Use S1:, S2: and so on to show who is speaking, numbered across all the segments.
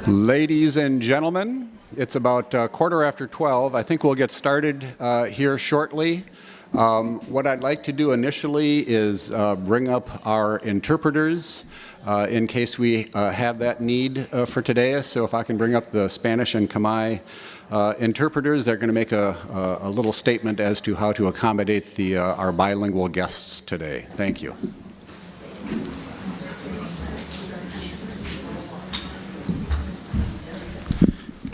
S1: Ladies and gentlemen, it's about quarter after 12. I think we'll get started here shortly. What I'd like to do initially is bring up our interpreters in case we have that need for today. So if I can bring up the Spanish and Khmer interpreters, they're going to make a little statement as to how to accommodate our bilingual guests today. Thank you.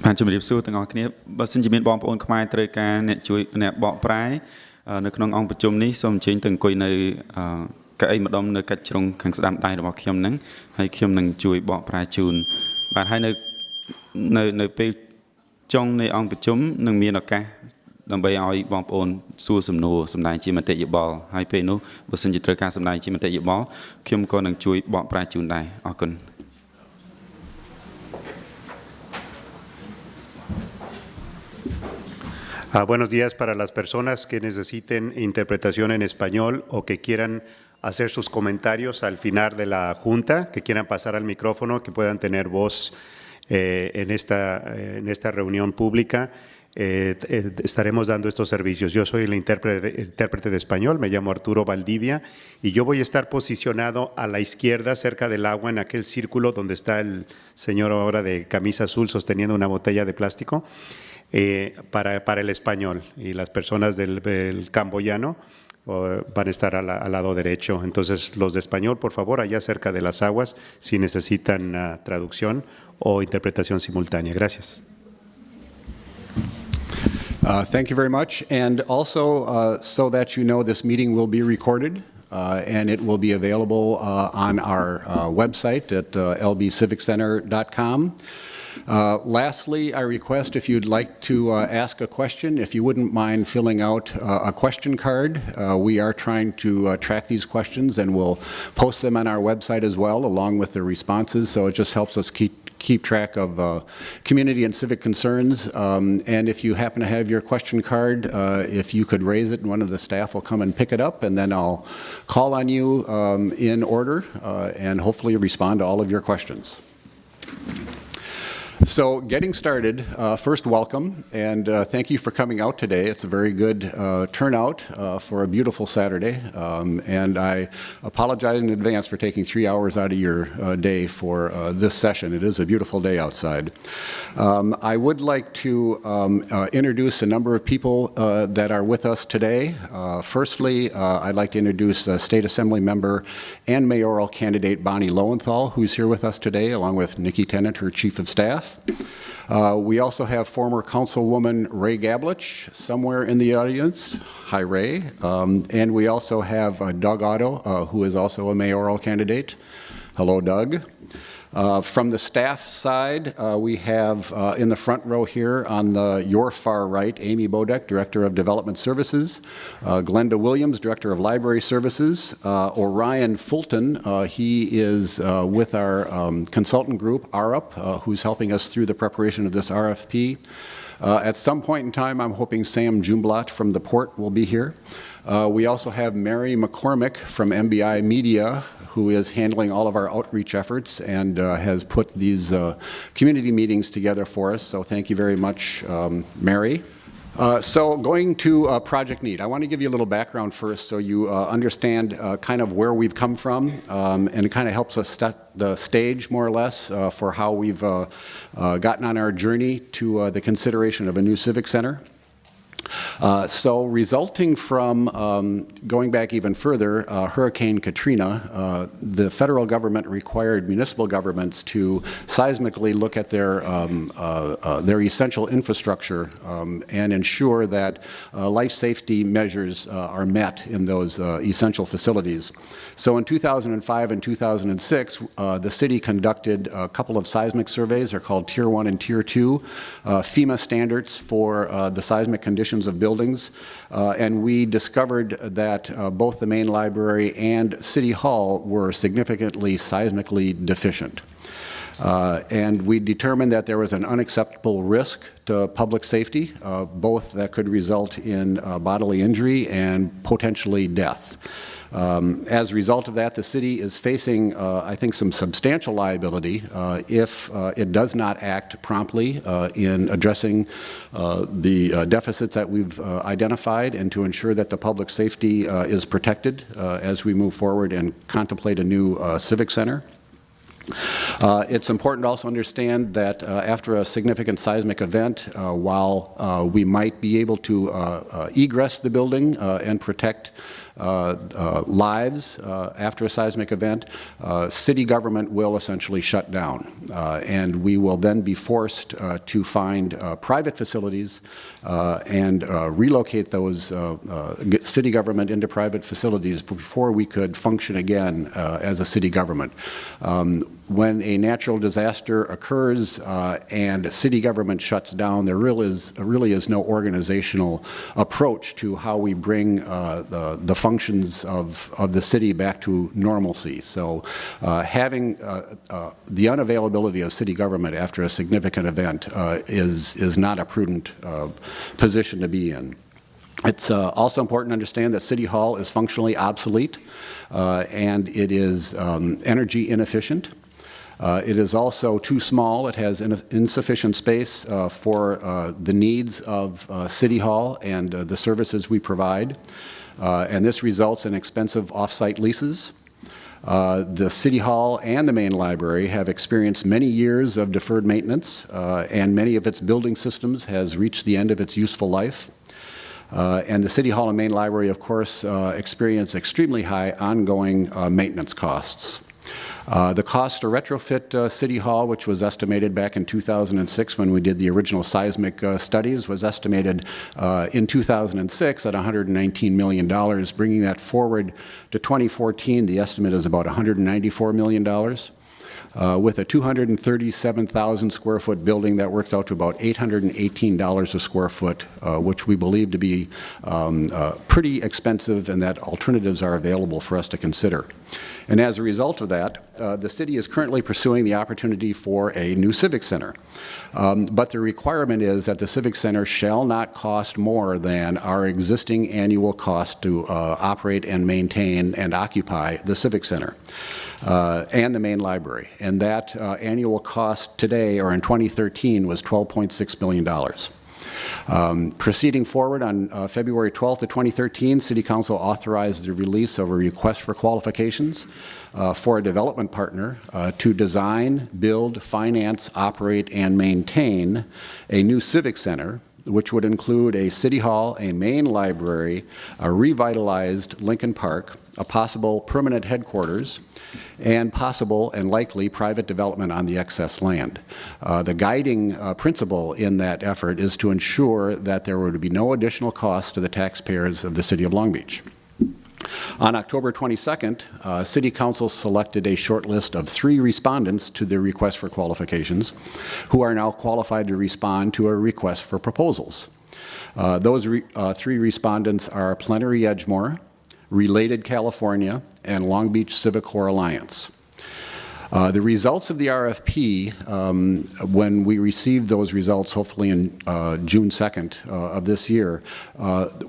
S2: បាទជំរាបសួរទាំងអស់គ្នាបើសិនជាមានបងប្អូនខ្មែរត្រូវការអ្នកជួយអ្នកបកប្រែនៅក្នុងអង្គប្រជុំនេះសូមអញ្ជើញទៅអង្គុយនៅកៅអីម្ដុំនៅកាច់ជ្រុងខាងស្ដាំដៃរបស់ខ្ញុំហ្នឹងហើយខ្ញុំនឹងជួយបកប្រែជូនបាទហើយនៅពេលចុងនៃអង្គប្រជុំនឹងមានឱកាសដើម្បីឲ្យបងប្អូនសួរសំណួរសម្ដែងជាមតិយោបល់ហើយពេលនោះបើសិនជាត្រូវការសម្ដែងជាមតិយោបល់ខ្ញុំក៏នឹងជួយបកប្រែជូនដែរអរគុណ
S3: Buenos días para las personas que necesiten interpretación en español o que quieran hacer sus comentarios al final de la junta, que quieran pasar al micrófono, que puedan tener voz en esta reunión pública. Estaremos dando estos servicios. Yo soy el intérprete de español, me llamo Arturo Valdivia y yo voy a estar posicionado a la izquierda cerca del agua en aquel círculo donde está el señor ahora de camisa azul sosteniendo una botella de plástico. Para el español y las personas del camboyano van a estar al lado derecho. Entonces, los de español, por favor, allá cerca de las aguas, si necesitan traducción o interpretación simultánea. Gracias.
S1: Thank you very much. And also, so that you know, this meeting will be recorded. And it will be available on our website at lbciviccenter.com. Lastly, I request if you'd like to ask a question, if you wouldn't mind filling out a question card. We are trying to track these questions and we'll post them on our website as well, along with the responses. So it just helps us keep track of community and civic concerns. And if you happen to have your question card, if you could raise it, one of the staff will come and pick it up, and then I'll call on you in order and hopefully respond to all of your questions. So getting started, first welcome, and thank you for coming out today. It's a very good turnout for a beautiful Saturday, and I apologize in advance for taking 3 hours out of your day for this session. It is a beautiful day outside. I would like to introduce a number of people that are with us today. Firstly, I'd like to introduce State Assembly Member and mayoral candidate Bonnie Lowenthal, who's here with us today, along with Nikki Tennant, her Chief of Staff. We also have former Councilwoman Ray Gablich somewhere in the audience. Hi, Ray. And we also have Doug Otto, who is also a mayoral candidate. Hello, Doug. From the staff side, we have in the front row here on your far right, Amy Bodek, Director of Development Services, Glenda Williams, Director of Library Services, Orion Fulton, he is with our consultant group, ARUP, who's helping us through the preparation of this RFP. At some point in time, I'm hoping Sam Jumblat from the port will be here. We also have Mary McCormick from MBI Media, who is handling all of our outreach efforts and has put these community meetings together for us. So thank you very much, Mary. So going to Project Need, I want to give you a little background first so you understand kind of where we've come from, and it kind of helps us set the stage more or less for how we've gotten on our journey to the consideration of a new civic center. So resulting from going back even further, Hurricane Katrina, the federal government required municipal governments to seismically look at their essential infrastructure and ensure that life safety measures are met in those essential facilities. So in 2005 and 2006, the city conducted a couple of seismic surveys. They're called Tier 1 and Tier 2, FEMA standards for the seismic conditions of buildings, and we discovered that both the main library and City Hall were significantly seismically deficient. And we determined that there was an unacceptable risk to public safety, both that could result in bodily injury and potentially death. As a result of that, the city is facing, I think, some substantial liability if it does not act promptly in addressing the deficits that we've identified and to ensure that the public safety is protected as we move forward and contemplate a new civic center. It's important to also understand that after a significant seismic event, while we might be able to egress the building and protect lives after a seismic event, city government will essentially shut down. And we will then be forced to find private facilities and relocate those city government into private facilities before we could function again as a city government. When a natural disaster occurs and city government shuts down, there really is no organizational approach to how we bring the functions of the city back to normalcy. So having the unavailability of city government after a significant event is not a prudent position to be in. It's also important to understand that City Hall is functionally obsolete and it is energy inefficient. It is also too small. It has insufficient space for the needs of City Hall and the services we provide. And this results in expensive off-site leases. The City Hall and the main library have experienced many years of deferred maintenance, and many of its building systems has reached the end of its useful life. And the City Hall and main library, of course, experience extremely high ongoing maintenance costs. The cost to retrofit City Hall, which was estimated back in 2006 when we did the original seismic studies, was estimated in 2006 at $119 million. Bringing that forward to 2014, the estimate is about $194 million. With a 237,000 square foot building, that works out to about $818 a square foot, which we believe to be pretty expensive and that alternatives are available for us to consider. And as a result of that, the city is currently pursuing the opportunity for a new civic center. But the requirement is that the civic center shall not cost more than our existing annual cost to operate and maintain and occupy the civic center and the main library. And that annual cost today, or in 2013, was $12.6 million. Proceeding forward on February 12th of 2013, City Council authorized the release of a request for qualifications for a development partner to design, build, finance, operate, and maintain a new civic center, which would include a city hall, a main library, a revitalized Lincoln Park, a possible permanent headquarters, and possible and likely private development on the excess land. The guiding principle in that effort is to ensure that there would be no additional costs to the taxpayers of the City of Long Beach. On October 22nd, City Council selected a short list of 3 respondents to the request for qualifications who are now qualified to respond to a request for proposals. Those 3 respondents are Plenary Edgemoor, Related California, and Long Beach Civic Corps Alliance. The results of the RFP, when we receive those results, hopefully in June 2nd of this year,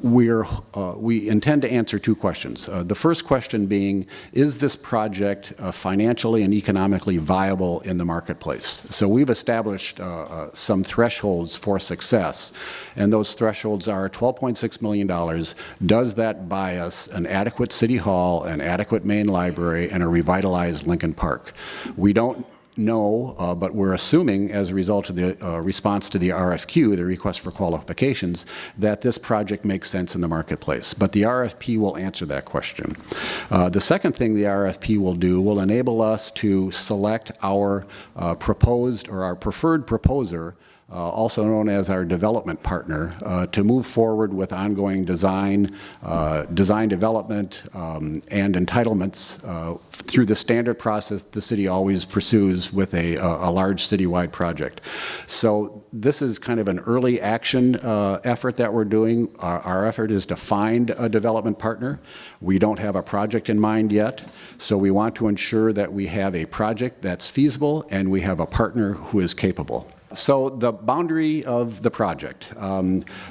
S1: we intend to answer 2 questions. The first question being, is this project financially and economically viable in the marketplace? So we've established some thresholds for success, and those thresholds are $12.6 million. Does that buy us an adequate city hall, an adequate main library, and a revitalized Lincoln Park? We don't know, but we're assuming as a result of the response to the RFQ, the request for qualifications, that this project makes sense in the marketplace. But the RFP will answer that question. The second thing the RFP will do will enable us to select our proposed or our preferred proposer, also known as our development partner, to move forward with ongoing design development, and entitlements through the standard process the city always pursues with a large citywide project. So this is kind of an early action effort that we're doing. Our effort is to find a development partner. We don't have a project in mind yet, so we want to ensure that we have a project that's feasible and we have a partner who is capable. So the boundary of the project,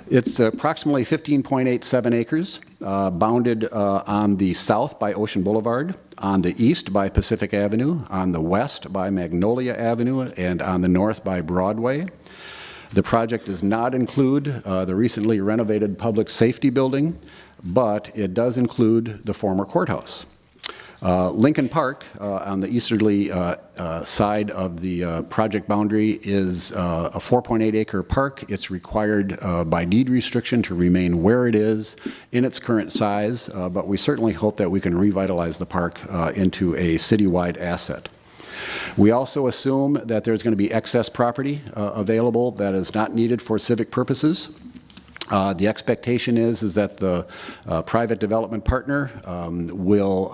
S1: it's approximately 15.87 acres, bounded on the south by Ocean Boulevard, on the east by Pacific Avenue, on the west by Magnolia Avenue, and on the north by Broadway. The project does not include the recently renovated public safety building, but it does include the former courthouse. Lincoln Park, on the easterly side of the project boundary, is a 4.8 acre park. It's required by deed restriction to remain where it is in its current size, but we certainly hope that we can revitalize the park into a citywide asset. We also assume that there's going to be excess property available that is not needed for civic purposes. The expectation is that the private development partner will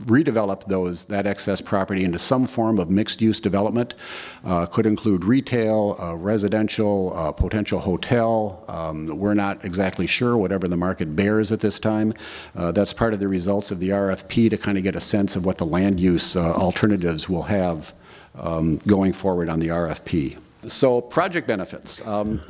S1: redevelop that excess property into some form of mixed-use development. Could include retail, residential, potential hotel. We're not exactly sure, whatever the market bears at this time. That's part of the results of the RFP to kind of get a sense of what the land use alternatives will have going forward on the RFP. So project benefits.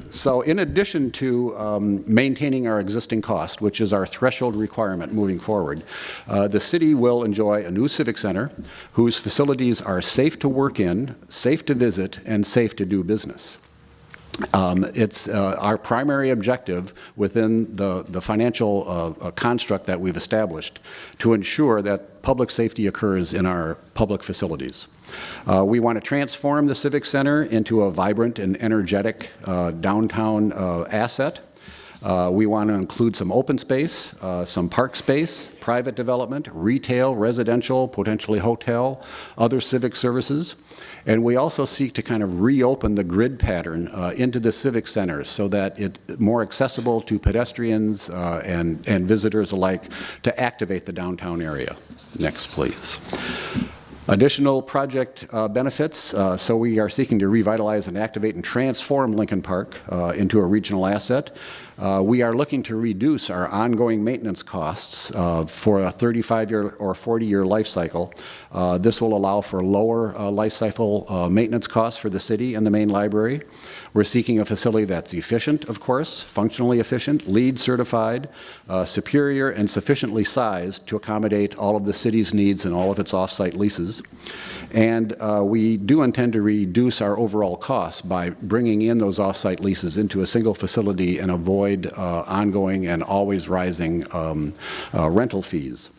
S1: So in addition to maintaining our existing cost, which is our threshold requirement moving forward, the city will enjoy a new civic center whose facilities are safe to work in, safe to visit, and safe to do business. It's our primary objective within the financial construct that we've established to ensure that public safety occurs in our public facilities. We want to transform the Civic Center into a vibrant and energetic downtown asset. We want to include some open space, some park space, private development, retail, residential, potentially hotel, other civic services. And we also seek to kind of reopen the grid pattern into the civic center so that it's more accessible to pedestrians and visitors alike to activate the downtown area. Next, please. Additional project benefits. So we are seeking to revitalize and activate and transform Lincoln Park into a regional asset. We are looking to reduce our ongoing maintenance costs for a 35-year or 40-year life cycle. This will allow for lower life cycle maintenance costs for the city and the main library. We're seeking a facility that's efficient, of course, functionally efficient, LEED certified, superior, and sufficiently sized to accommodate all of the city's needs and all of its off-site leases. And we do intend to reduce our overall costs by bringing in those off-site leases into a single facility and avoid ongoing and always rising rental fees.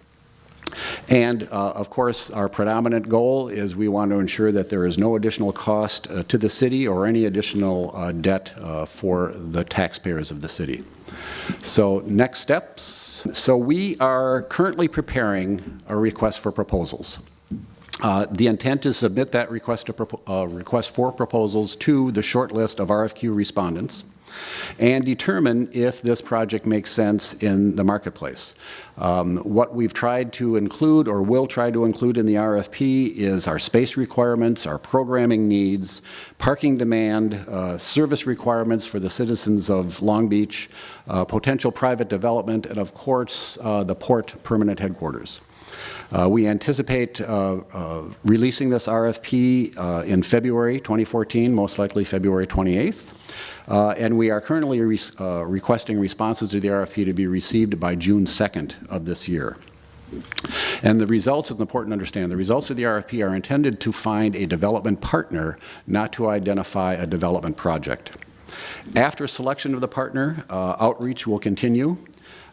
S1: And, of course, our predominant goal is we want to ensure that there is no additional cost to the city or any additional debt for the taxpayers of the city. So next steps. So we are currently preparing a request for proposals. The intent is to submit that request for proposals to the short list of RFQ respondents and determine if this project makes sense in the marketplace. What we've tried to include or will try to include in the RFP is our space requirements, our programming needs, parking demand, service requirements for the citizens of Long Beach, potential private development, and of course, the Port permanent headquarters. We anticipate releasing this RFP in February 2014, most likely February 28th. And we are currently requesting responses to the RFP to be received by June 2nd of this year. And the results, it's important to understand, the results of the RFP are intended to find a development partner, not to identify a development project. After selection of the partner, outreach will continue.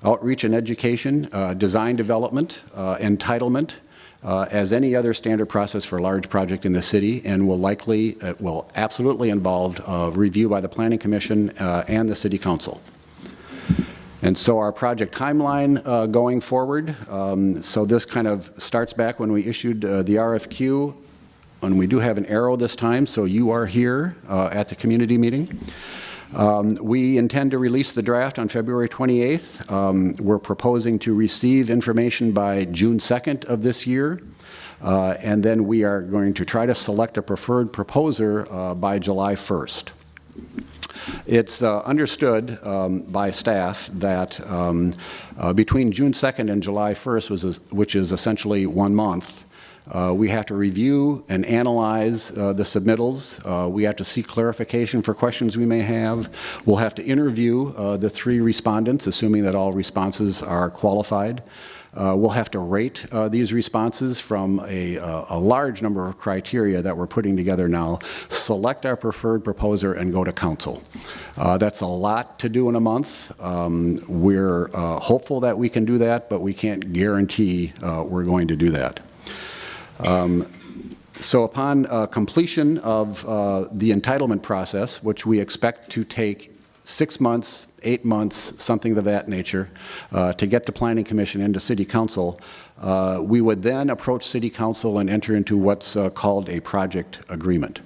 S1: Outreach and education, design development, entitlement, as any other standard process for a large project in the city, and will absolutely involve review by the Planning Commission and the City Council. And so our project timeline going forward, so this kind of starts back when we issued the RFQ, and we do have an arrow this time, so you are here at the community meeting. We intend to release the draft on February 28th. We're proposing to receive information by June 2nd of this year. And then we are going to try to select a preferred proposer by July 1st. It's understood by staff that between June 2nd and July 1st, which is essentially 1 month, We have to review and analyze the submittals. We have to seek clarification for questions we may have. We'll have to interview the 3 respondents, assuming that all responses are qualified. We'll have to rate these responses from a large number of criteria that we're putting together now, select our preferred proposer, and go to council. That's a lot to do in a month. We're hopeful that we can do that, but we can't guarantee we're going to do that. So upon completion of the entitlement process, which we expect to take 6 months, 8 months, something of that nature, to get the Planning Commission into City Council, we would then approach City Council and enter into what's called a project agreement.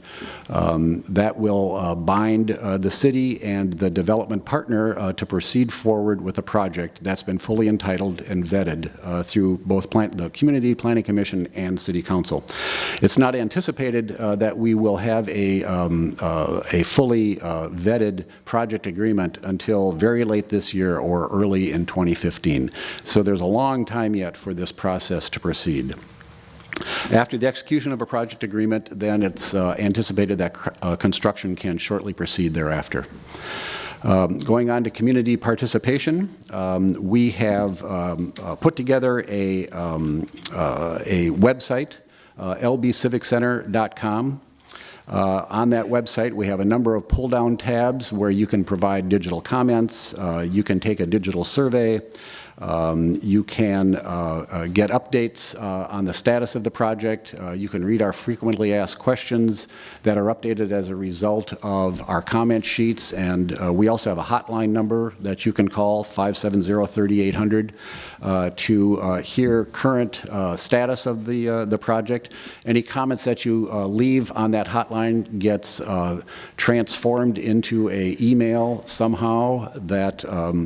S1: That will bind the city and the development partner to proceed forward with a project that's been fully entitled and vetted through both the Community Planning Commission and City Council. It's not anticipated that we will have a fully vetted project agreement until very late this year or early in 2015. So there's a long time yet for this process to proceed. After the execution of a project agreement, then it's anticipated that construction can shortly proceed thereafter. Going on to community participation, we have put together a website, lbciviccenter.com. On that website, we have a number of pull-down tabs where you can provide digital comments, you can take a digital survey, you can get updates on the status of the project. You can read our frequently asked questions that are updated as a result of our comment sheets, and we also have a hotline number that you can call, 570-3800, to hear current status of the project. Any comments that you leave on that hotline gets transformed into an email somehow that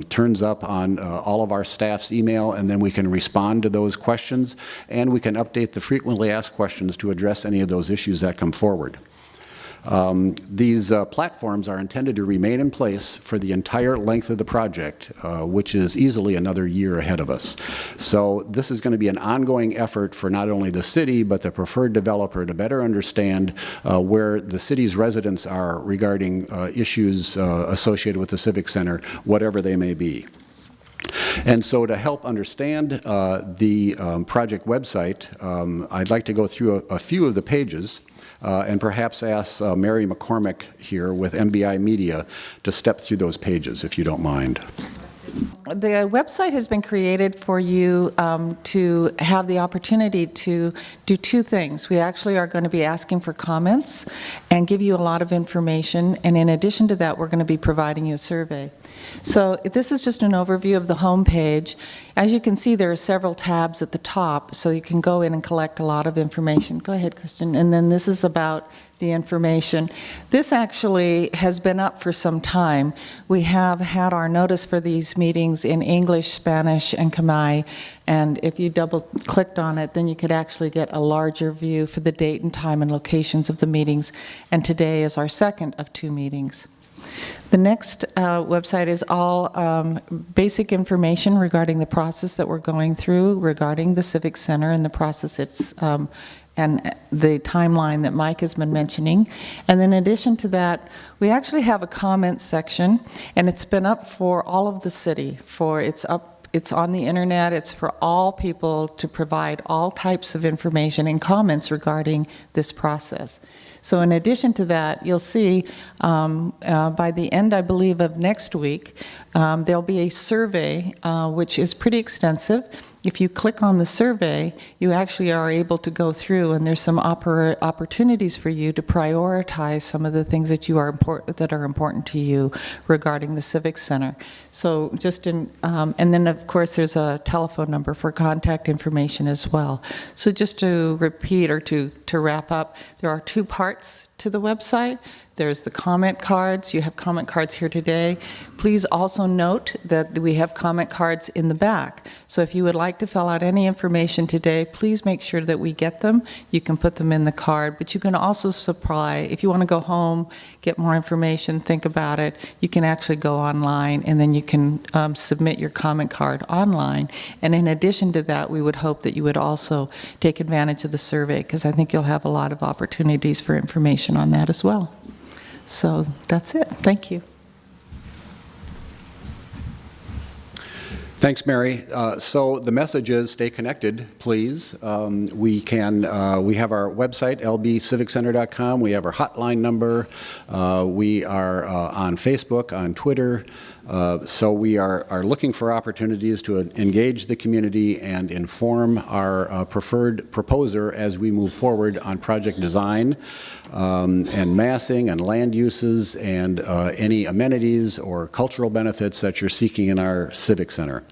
S1: turns up on all of our staff's email, and then we can respond to those questions, and we can update the frequently asked questions to address any of those issues that come forward. These platforms are intended to remain in place for the entire length of the project, which is easily another year ahead of us. So this is going to be an ongoing effort for not only the city, but the preferred developer to better understand where the city's residents are regarding issues associated with the Civic Center, whatever they may be. And so to help understand the project website, I'd like to go through a few of the pages and perhaps ask Mary McCormick here with MBI Media to step through those pages, if you don't mind.
S4: The website has been created for you to have the opportunity to do 2 things. We actually are going to be asking for comments and give you a lot of information, and in addition to that, we're going to be providing you a survey. So this is just an overview of the home page. As you can see, there are several tabs at the top, so you can go in and collect a lot of information. Go ahead, Christian. And then this is about the information. This actually has been up for some time. We have had our notice for these meetings in English, Spanish, and Khmer, and if you double-clicked on it, then you could actually get a larger view for the date and time and locations of the meetings, and today is our second of 2 meetings. The next website is all basic information regarding the process that we're going through, regarding the Civic Center and the process and the timeline that Mike has been mentioning. And then in addition to that, we actually have a comment section, and it's been up for all of the city. It's on the internet. It's for all people to provide all types of information and comments regarding this process. So in addition to that, you'll see by the end, I believe, of next week, there'll be a survey which is pretty extensive. If you click on the survey, you actually are able to go through, and there's some opportunities for you to prioritize some of the things that that are important to you regarding the Civic Center. So and then of course there's a telephone number for contact information as well. So just to repeat or to wrap up, there are 2 parts to the website. There's the comment cards. You have comment cards here today. Please also note that we have comment cards in the back. So if you would like to fill out any information today, please make sure that we get them. You can put them in the card, but you can also supply, if you want to go home, get more information, think about it, you can actually go online and then you can submit your comment card online. And in addition to that, we would hope that you would also take advantage of the survey, because I think you'll have a lot of opportunities for information on that as well. So that's it. Thank you.
S1: Thanks, Mary. So the message is stay connected, please. We have our website, lbciviccenter.com. We have our hotline number. We are on Facebook, on Twitter. So we are looking for opportunities to engage the community and inform our preferred proposer as we move forward on project design and massing and land uses and any amenities or cultural benefits that you're seeking in our Civic Center.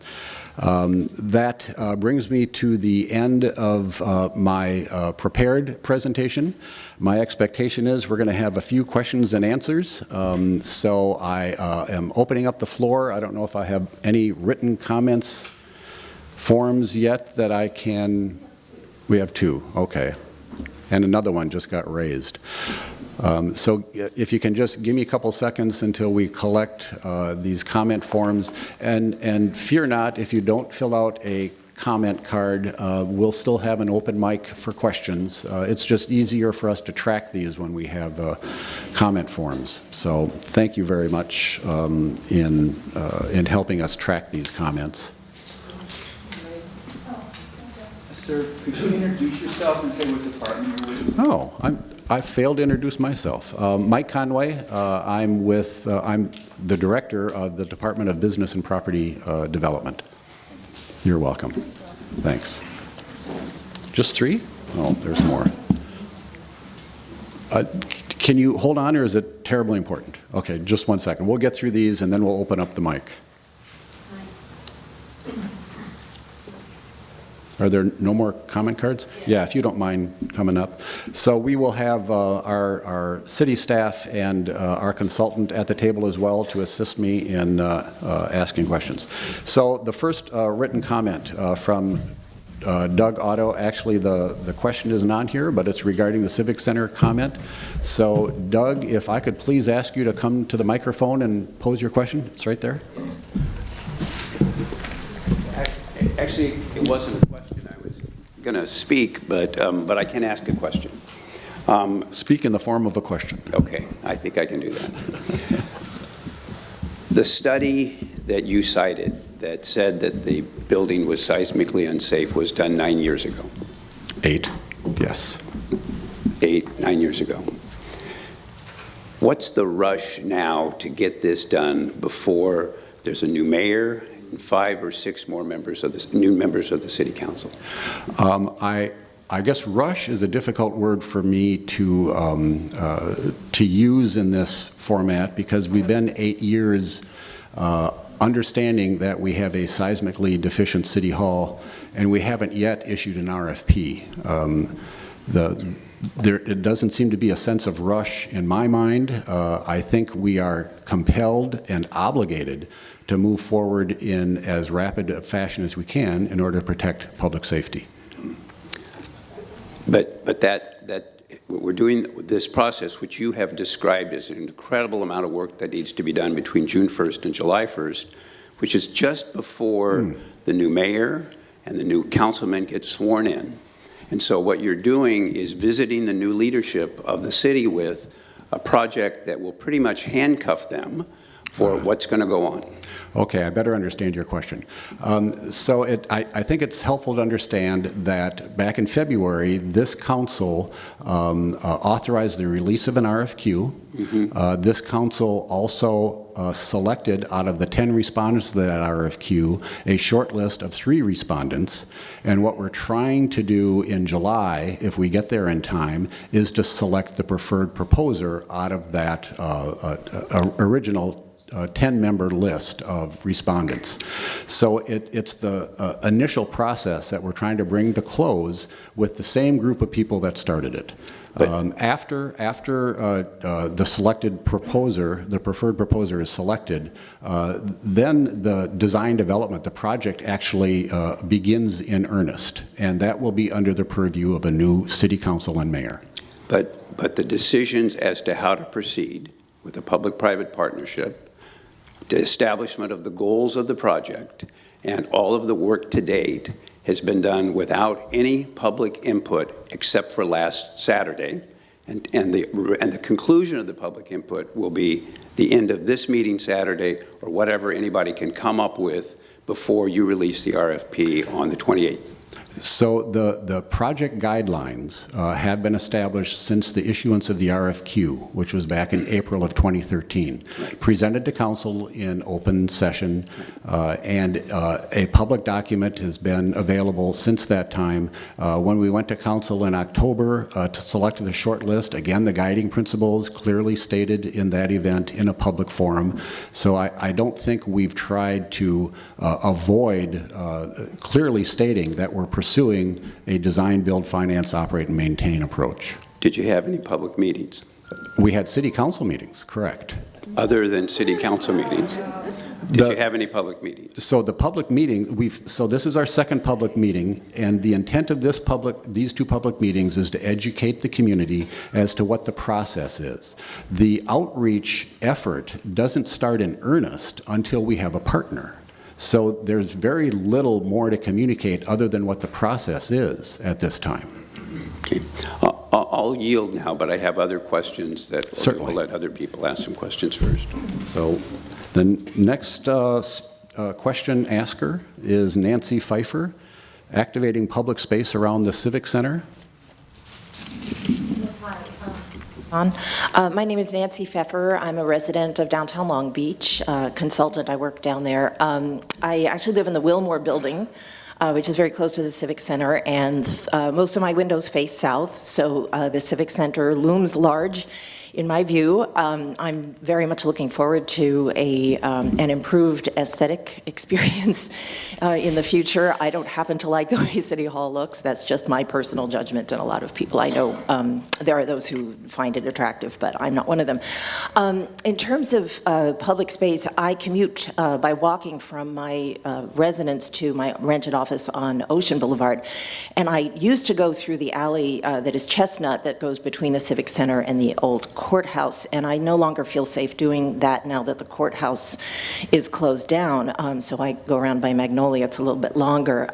S1: That brings me to the end of my prepared presentation. My expectation is we're going to have a few questions and answers. So I am opening up the floor. I don't know if I have any written comments, forms yet that I can. We have two. Okay. And another one just got raised. So if you can just give me a couple seconds until we collect these comment forms. And fear not, if you don't fill out a comment card, we'll still have an open mic for questions. It's just easier for us to track these when we have comment forms. So thank you very much in helping us track these comments.
S5: Sir, could you introduce yourself and say what department you're with?
S1: Oh, I failed to introduce myself. Mike Conway. I'm the director of the Department of Business and Property Development. You're welcome. Thanks. Just three? Oh, there's more. Can you hold on, or is it terribly important? Okay, just one second. We'll get through these, and then we'll open up the mic. Are there no more comment cards? Yeah, if you don't mind coming up. So we will have our city staff and our consultant at the table as well to assist me in asking questions. So the first written comment from Doug Otto. Actually, the question isn't on here, but it's regarding the Civic Center comment. So Doug, if I could please ask you to come to the microphone and pose your question. It's right there.
S6: Actually, it wasn't a question. I was going to speak, but I can ask a question.
S1: Speak in the form of a question.
S6: Okay, I think I can do that. The study that you cited that said that the building was seismically unsafe was done 9 years ago.
S1: 8, yes.
S6: 9 years ago. What's the rush now to get this done before there's a new mayor and 5 or 6 more members of new members of the city council?
S1: I guess rush is a difficult word for me to use in this format, because we've been 8 years understanding that we have a seismically deficient city hall, and we haven't yet issued an RFP. It doesn't seem to be a sense of rush in my mind. I think we are compelled and obligated to move forward in as rapid a fashion as we can in order to protect public safety.
S6: But that we're doing this process, which you have described as an incredible amount of work that needs to be done between June 1st and July 1st, which is just before the new mayor and the new councilman get sworn in. And so what you're doing is visiting the new leadership of the city with a project that will pretty much handcuff them for what's going to go on.
S1: Okay, I better understand your question. I think it's helpful to understand that back in February, this council authorized the release of an RFQ. Mm-hmm. This council also selected, out of the 10 respondents to that RFQ, a short list of 3 respondents. And what we're trying to do in July, if we get there in time, is to select the preferred proposer out of that original 10-member list of respondents. So it's the initial process that we're trying to bring to close with the same group of people that started it. After the selected proposer, the preferred proposer is selected, then the design development, the project actually begins in earnest, and that will be under the purview of a new city council and mayor.
S6: But the decisions as to how to proceed with a public-private partnership, the establishment of the goals of the project, and all of the work to date has been done without any public input except for last Saturday. And the conclusion of the public input will be the end of this meeting Saturday, or whatever anybody can come up with before you release the RFP on the 28th.
S1: So the project guidelines have been established since the issuance of the RFQ, which was back in April of 2013, presented to council in open session, and a public document has been available since that time. When we went to council in October to select the short list, again, the guiding principles clearly stated in that event in a public forum. So I don't think we've tried to avoid clearly stating that we're pursuing a design, build, finance, operate, and maintain approach.
S6: Did you have any public meetings?
S1: We had city council meetings, correct.
S6: Other than city council meetings? Did you have any public meetings?
S1: So the public meeting, so this is our second public meeting, and the intent of these two public meetings is to educate the community as to what the process is. The outreach effort doesn't start in earnest until we have a partner. So there's very little more to communicate other than what the process is at this time.
S6: Okay. I'll yield now, but I have other questions that
S1: Certainly.
S6: we'll let other people ask some questions first.
S1: So the next question asker is Nancy Pfeiffer, activating public space around the Civic Center.
S7: My name is Nancy Pfeffer. I'm a resident of downtown Long Beach, consultant. I work down there. I actually live in the Wilmore Building, which is very close to the Civic Center, and most of my windows face south, so the Civic Center looms large in my view. I'm very much looking forward to an improved aesthetic experience in the future. I don't happen to like the way City Hall looks. That's just my personal judgment, and a lot of people I know, there are those who find it attractive, but I'm not one of them. In terms of public space, I commute by walking from my residence to my rented office on Ocean Boulevard, and I used to go through the alley that is Chestnut that goes between the Civic Center and the old courthouse, and I no longer feel safe doing that now that the courthouse is closed down, so I go around by Magnolia. It's a little bit longer.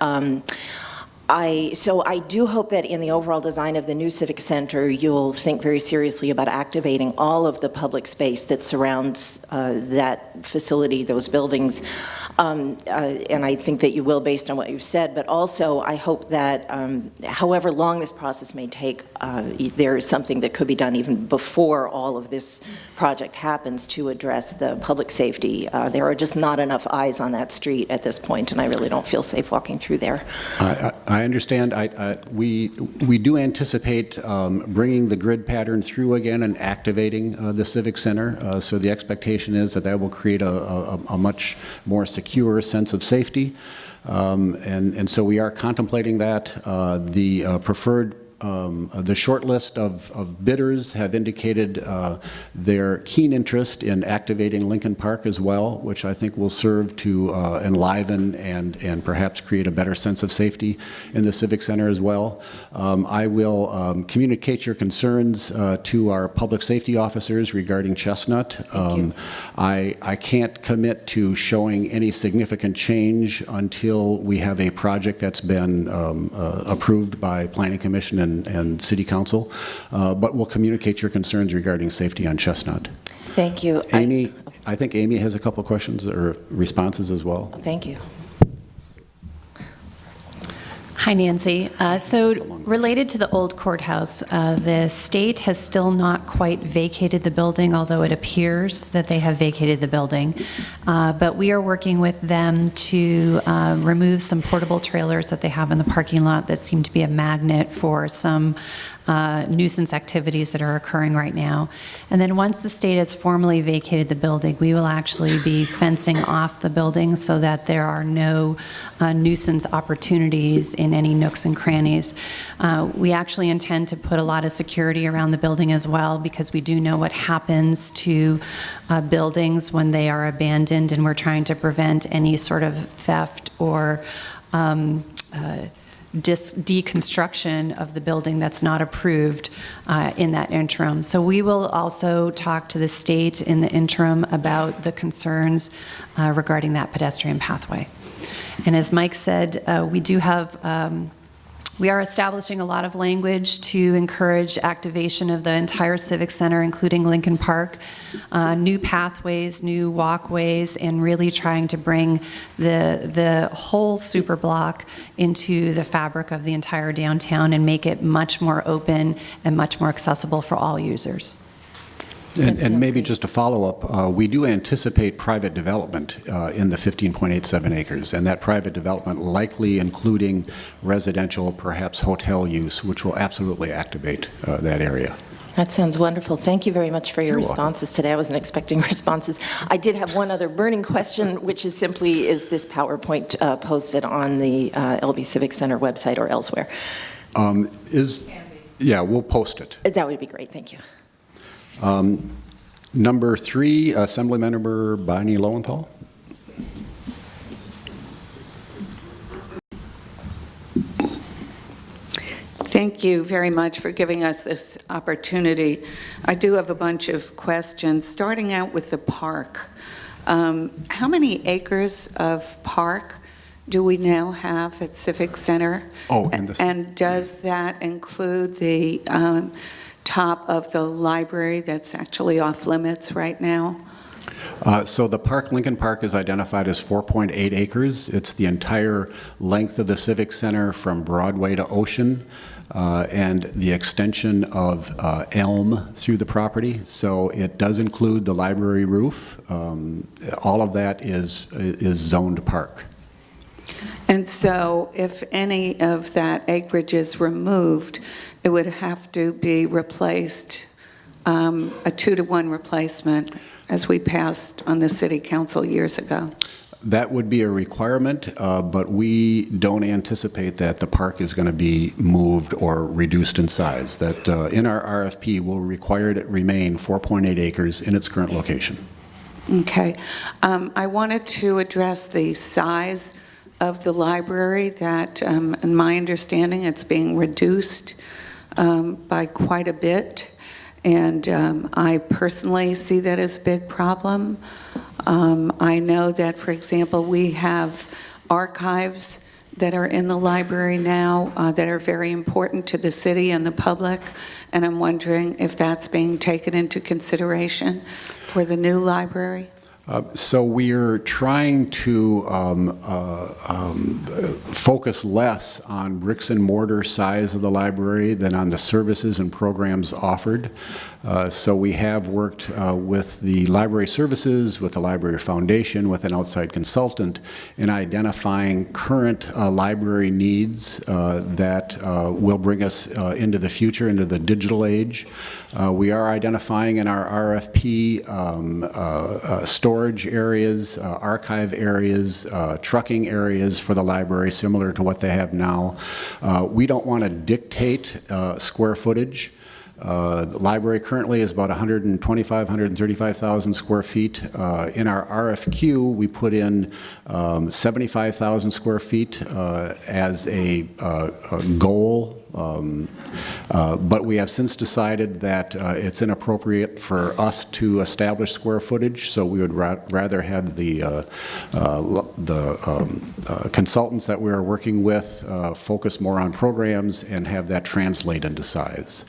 S7: So I do hope that in the overall design of the new Civic Center, you'll think very seriously about activating all of the public space that surrounds that facility, those buildings, and I think that you will based on what you've said, but also I hope that however long this process may take, there is something that could be done even before all of this project happens to address the public safety. There are just not enough eyes on that street at this point, and I really don't feel safe walking through there.
S1: I understand. We do anticipate bringing the grid pattern through again and activating the Civic Center. So the expectation is that will create a much more secure sense of safety. And so we are contemplating that. The preferred the short list of bidders have indicated their keen interest in activating Lincoln Park as well, which I think will serve to enliven and perhaps create a better sense of safety in the Civic Center as well. I will communicate your concerns to our public safety officers regarding Chestnut. I can't commit to showing any significant change until we have a project that's been approved by Planning Commission and City Council, but we'll communicate your concerns regarding safety on Chestnut.
S7: Thank you.
S1: Amy, I think Amy has a couple questions or responses as well.
S7: Thank you.
S8: Hi, Nancy. So related to the old courthouse, the state has still not quite vacated the building, although it appears that they have vacated the building. But we are working with them to remove some portable trailers that they have in the parking lot that seem to be a magnet for some nuisance activities that are occurring right now. And then once the state has formally vacated the building, we will actually be fencing off the building so that there are no nuisance opportunities in any nooks and crannies. We actually intend to put a lot of security around the building as well, because we do know what happens to buildings when they are abandoned, and we're trying to prevent any sort of theft or deconstruction of the building that's not approved in that interim. So we will also talk to the state in the interim about the concerns regarding that pedestrian pathway. And as Mike said, we are establishing a lot of language to encourage activation of the entire Civic Center, including Lincoln Park, new pathways, new walkways, and really trying to bring the whole super block into the fabric of the entire downtown and make it much more open and much more accessible for all users.
S1: And maybe just a follow-up, we do anticipate private development in the 15.87 acres, and that private development likely including residential, perhaps hotel use, which will absolutely activate that area.
S7: That sounds wonderful. Thank you very much for your responses today. I wasn't expecting responses. I did have one other burning question, which is simply, is this PowerPoint posted on the LB Civic Center website or elsewhere?
S1: Yeah, we'll post it.
S7: That would be great. Thank you.
S1: Number 3, Assemblymember Bonnie Lowenthal.
S9: Thank you very much for giving us this opportunity. I do have a bunch of questions, starting out with the park. How many acres of park do we now have at Civic Center? And does that include the top of the library that's actually off limits right now?
S1: So the park, Lincoln Park, is identified as 4.8 acres. It's the entire length of the Civic Center from Broadway to Ocean, and the extension of Elm through the property. So it does include the library roof. All of that is zoned park.
S9: And so if any of that acreage is removed, it would have to be replaced, a 2-to-1 replacement, as we passed on the city council years ago.
S1: That would be a requirement, but we don't anticipate that the park is going to be moved or reduced in size. That in our RFP will require it remain 4.8 acres in its current location.
S9: Okay. I wanted to address the size of the library that, in my understanding, it's being reduced by quite a bit. And I personally see that as a big problem. I know that, for example, we have archives that are in the library now that are very important to the city and the public, and I'm wondering if that's being taken into consideration for the new library.
S1: So we're trying to focus less on bricks and mortar size of the library than on the services and programs offered. So we have worked with the library services, with the Library Foundation, with an outside consultant in identifying current library needs that will bring us into the future, into the digital age. We are identifying in our RFP storage areas, archive areas, trucking areas for the library, similar to what they have now. We don't want to dictate square footage. The library currently is about 135,000 square feet. In our RFQ, we put in 75,000 square feet as a goal. But we have since decided that it's inappropriate for us to establish square footage, so we would rather have the consultants that we are working with focus more on programs and have that translate into size.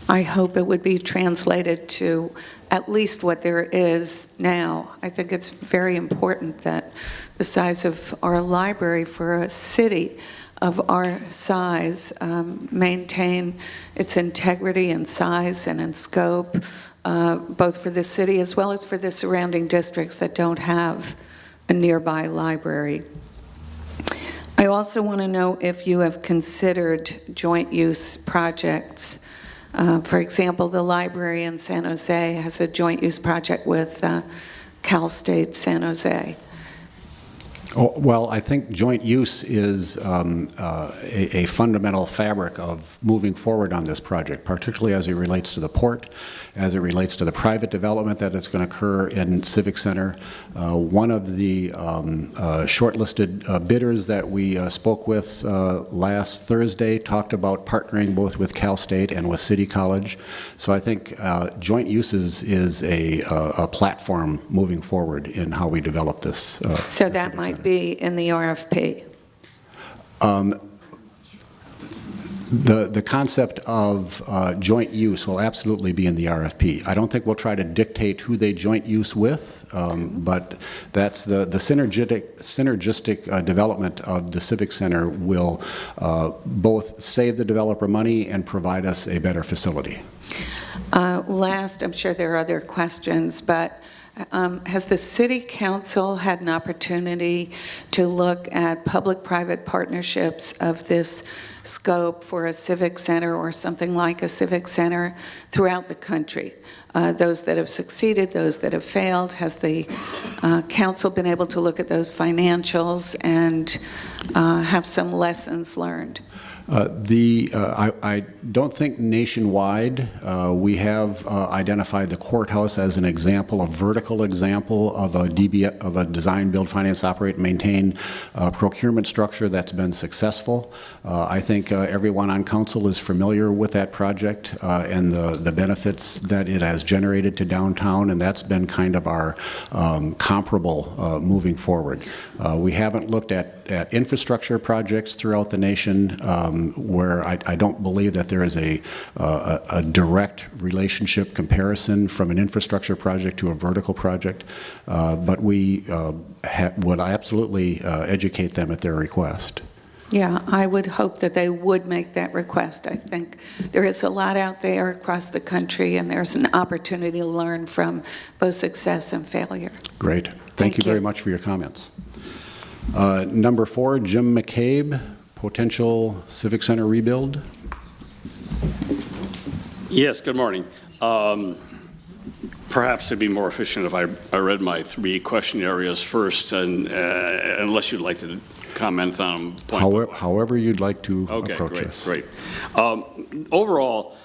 S9: I hope it would be translated to at least what there is now. I think it's very important that the size of our library for a city of our size maintain its integrity in size and in scope, both for the city as well as for the surrounding districts that don't have a nearby library. I also want to know if you have considered joint use projects. For example, the library in San Jose has a joint use project with Cal State San Jose.
S1: Oh, well, I think joint use is a fundamental fabric of moving forward on this project, particularly as it relates to the port, as it relates to the private development that is going to occur in Civic Center. One of the shortlisted bidders that we spoke with last Thursday talked about partnering both with Cal State and with City College. So I think joint use is a platform moving forward in how we develop this.
S9: So that might be in the RFP.
S1: The concept of joint use will absolutely be in the RFP. I don't think we'll try to dictate who they joint use with, but that's the synergistic development of the Civic Center will both save the developer money and provide us a better facility.
S9: Last, I'm sure there are other questions, but has the City Council had an opportunity to look at public-private partnerships of this scope for a civic center or something like a civic center throughout the country? Those that have succeeded, those that have failed, has the council been able to look at those financials and have some lessons learned?
S1: I don't think nationwide we have identified the courthouse as an example, a vertical example of a design, build, finance, operate, maintain procurement structure that's been successful. I think everyone on council is familiar with that project and the benefits that it has generated to downtown, and that's been kind of our comparable moving forward. We haven't looked at infrastructure projects throughout the nation where I don't believe that there is a direct relationship comparison from an infrastructure project to a vertical project, but we would absolutely educate them at their request.
S9: Yeah, I would hope that they would make that request. I think there is a lot out there across the country, and there's an opportunity to learn from both success and failure.
S1: Great. Thank you very much for your comments. Number 4, Jim McCabe, potential Civic Center rebuild.
S10: Yes, good morning. Perhaps it'd be more efficient if I read my 3 question areas first, and unless you'd like to comment on them.
S1: However you'd like to approach us.
S10: Great. Overall,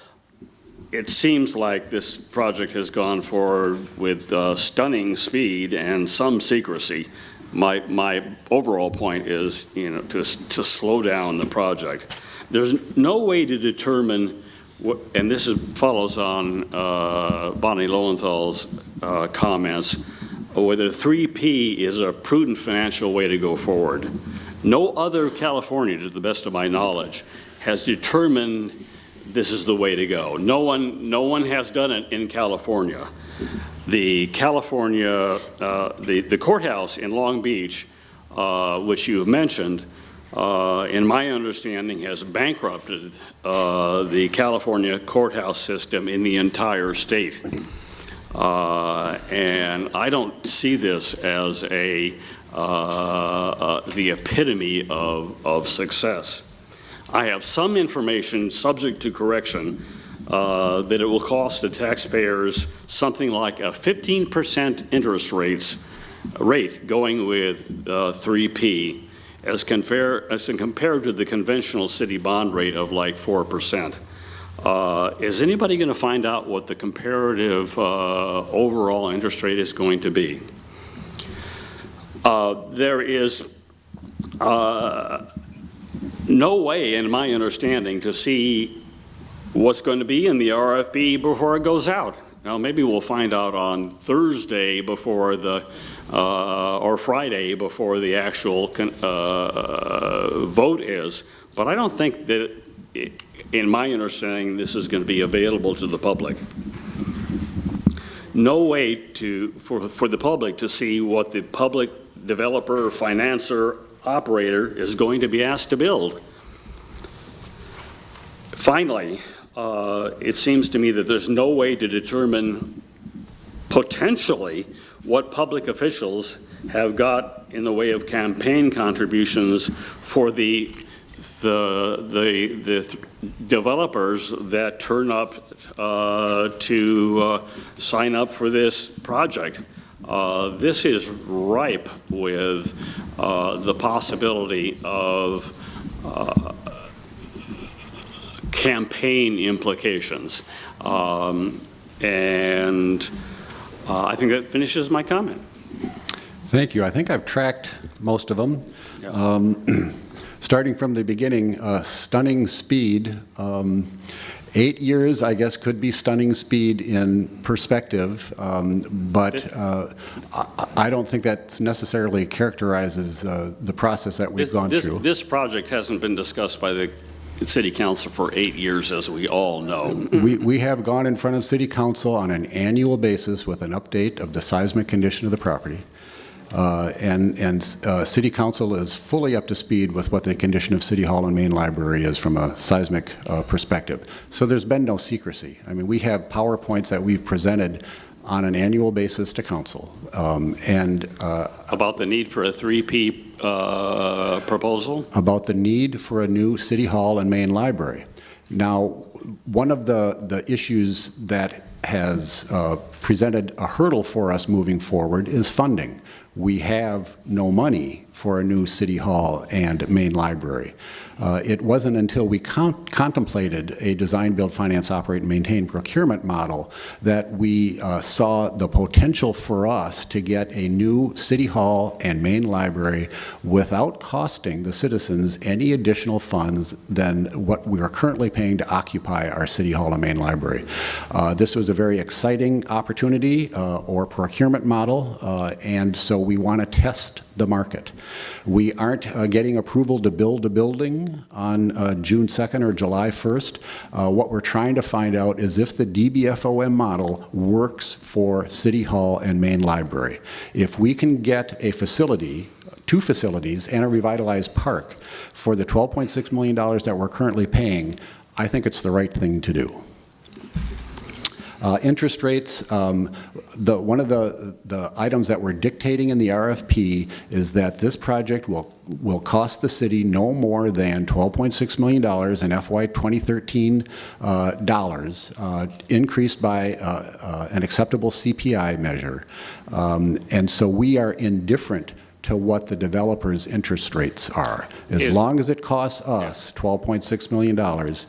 S10: it seems like this project has gone forward with stunning speed and some secrecy. My overall point is, to slow down the project. There's no way to determine what, and this follows on Bonnie Lowenthal's comments, whether 3P is a prudent financial way to go forward. No other California, to the best of my knowledge, has determined this is the way to go. No one has done it in California. The the courthouse in Long Beach, which you have mentioned, in my understanding, has bankrupted the California courthouse system in the entire state. And I don't see this as the epitome of success. I have some information, subject to correction, that it will cost the taxpayers something like a 15% interest rate going with 3P as compared to the conventional city bond rate of like 4%. Is anybody going to find out what the comparative overall interest rate is going to be? There is no way, in my understanding, to see what's going to be in the RFP before it goes out. Now, maybe we'll find out on Thursday before or Friday before the actual vote is, but I don't think that, in my understanding, this is going to be available to the public. No way for the public to see what the public developer, financer, operator is going to be asked to build. Finally, it seems to me that there's no way to determine potentially what public officials have got in the way of campaign contributions for the developers that turn up to sign up for this project. This is ripe with the possibility of campaign implications. And I think that finishes my comment.
S1: Thank you. I think I've tracked most of them.
S10: Yeah.
S1: Starting from the beginning, stunning speed. 8 years, I guess, could be stunning speed in perspective, but I don't think that necessarily characterizes the process that we've gone through.
S10: This project hasn't been discussed by the City Council for 8 years, as we all know.
S1: We have gone in front of City Council on an annual basis with an update of the seismic condition of the property. City Council is fully up to speed with what the condition of City Hall and Main Library is from a seismic perspective. So there's been no secrecy. I mean, we have PowerPoints that we've presented on an annual basis to Council.
S10: About the need for a 3P proposal?
S1: About the need for a new City Hall and Main Library. Now, one of the issues that has presented a hurdle for us moving forward is funding. We have no money for a new City Hall and Main Library. It wasn't until we contemplated a design, build, finance, operate, and maintain procurement model that we saw the potential for us to get a new City Hall and Main Library without costing the citizens any additional funds than what we are currently paying to occupy our City Hall and Main Library. This was a very exciting opportunity or procurement model, and so we want to test the market. We aren't getting approval to build a building on June 2nd or July 1st. What we're trying to find out is if the DBFOM model works for City Hall and Main Library. If we can get a facility, 2 facilities, and a revitalized park for the $12.6 million that we're currently paying, I think it's the right thing to do. Interest rates, one of the items that we're dictating in the RFP is that this project will cost the city no more than $12.6 million in FY 2013 dollars, increased by an acceptable CPI measure. And so we are indifferent to what the developer's interest rates are. As long as it costs us $12.6 million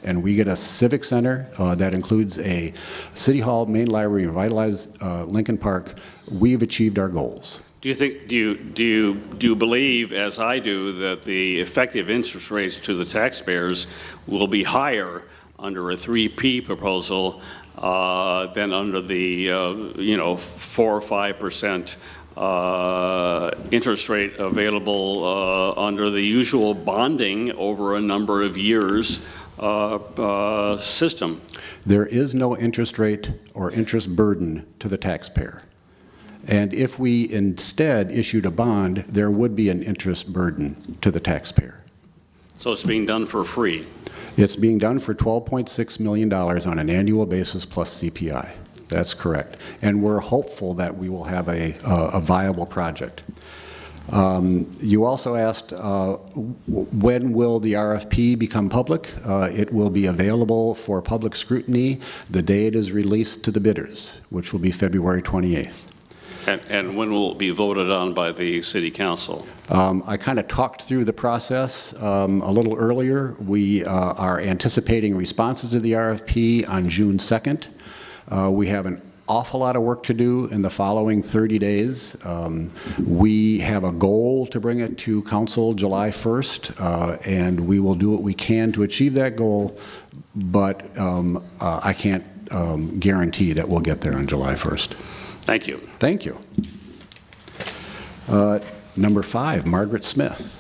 S1: and we get a civic center that includes a City Hall, Main Library, and revitalized Lincoln Park, we've achieved our goals.
S10: Do you believe, as I do, that the effective interest rates to the taxpayers will be higher under a 3P proposal than under the 4 or 5% interest rate available under the usual bonding over a number of years system?
S1: There is no interest rate or interest burden to the taxpayer. And if we instead issued a bond, there would be an interest burden to the taxpayer.
S10: So it's being done for free?
S1: It's being done for $12.6 million on an annual basis plus CPI. That's correct. And we're hopeful that we will have a viable project. You also asked, when will the RFP become public? It will be available for public scrutiny the day it is released to the bidders, which will be February 28th.
S10: And when will it be voted on by the City Council?
S1: I kind of talked through the process a little earlier. We are anticipating responses to the RFP on June 2nd. We have an awful lot of work to do in the following 30 days. We have a goal to bring it to Council July 1st, and we will do what we can to achieve that goal, but I can't guarantee that we'll get there on July 1st.
S10: Thank you.
S1: Thank you. Number 5, Margaret Smith.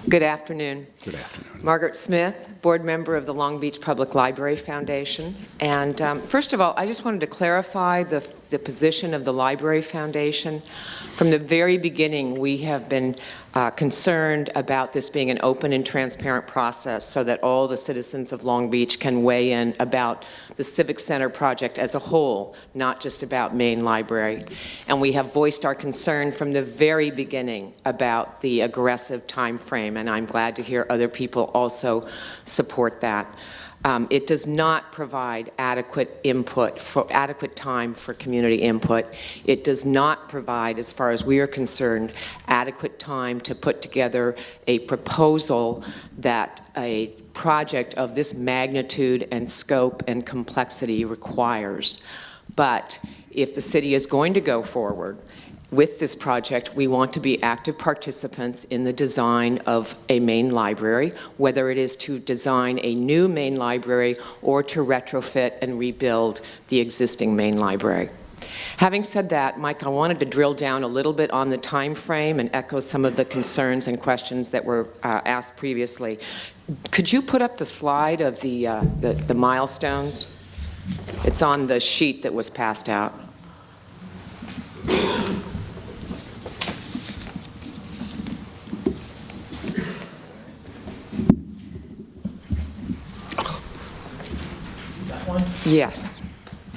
S11: Good afternoon.
S1: Good afternoon.
S11: Margaret Smith, board member of the Long Beach Public Library Foundation. And first of all, I just wanted to clarify the position of the Library Foundation. From the very beginning, we have been concerned about this being an open and transparent process so that all the citizens of Long Beach can weigh in about the Civic Center project as a whole, not just about Main Library. And we have voiced our concern from the very beginning about the aggressive time frame, and I'm glad to hear other people also support that. It does not provide adequate time for community input. It does not provide, as far as we are concerned, adequate time to put together a proposal that a project of this magnitude and scope and complexity requires. But if the city is going to go forward with this project, we want to be active participants in the design of a main library, whether it is to design a new main library or to retrofit and rebuild the existing main library. Having said that, Mike, I wanted to drill down a little bit on the time frame and echo some of the concerns and questions that were asked previously. Could you put up the slide of the milestones? It's on the sheet that was passed out. Yes.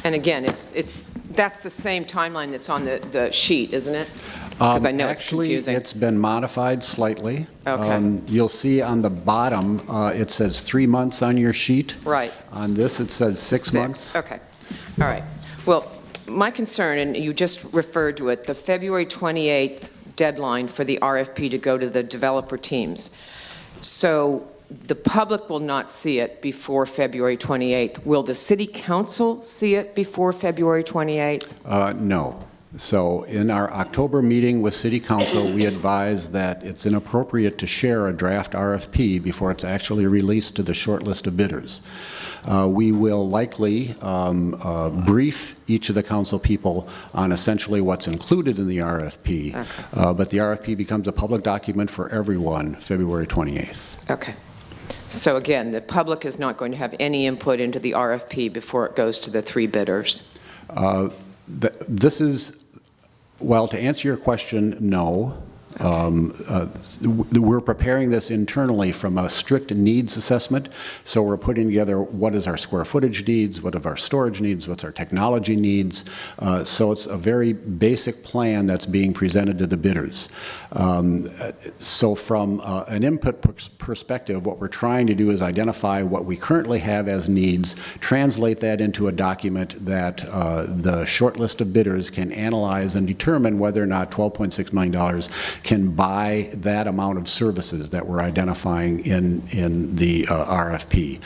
S11: And again, that's the same timeline that's on the sheet, isn't it? Because I know it's confusing.
S1: Actually, it's been modified slightly.
S11: Okay.
S1: You'll see on the bottom, it says 3 months on your sheet.
S11: Right.
S1: On this, it says 6 months.
S11: Okay. All right. Well, my concern, and you just referred to it, the February 28th deadline for the RFP to go to the developer teams. So the public will not see it before February 28th. Will the City Council see it before February 28th?
S1: No. So in our October meeting with City Council, we advised that it's inappropriate to share a draft RFP before it's actually released to the short list of bidders. We will likely brief each of the council people on essentially what's included in the RFP, okay. But the RFP becomes a public document for everyone February 28th.
S11: Okay. So again, the public is not going to have any input into the RFP before it goes to the 3 bidders?
S1: This is, well, to answer your question, no. We're preparing this internally from a strict needs assessment. So we're putting together what is our square footage needs, what are our storage needs, what's our technology needs. So it's a very basic plan that's being presented to the bidders. So from an input perspective, what we're trying to do is identify what we currently have as needs, translate that into a document that the short list of bidders can analyze and determine whether or not $12.6 million can buy that amount of services that we're identifying in the RFP.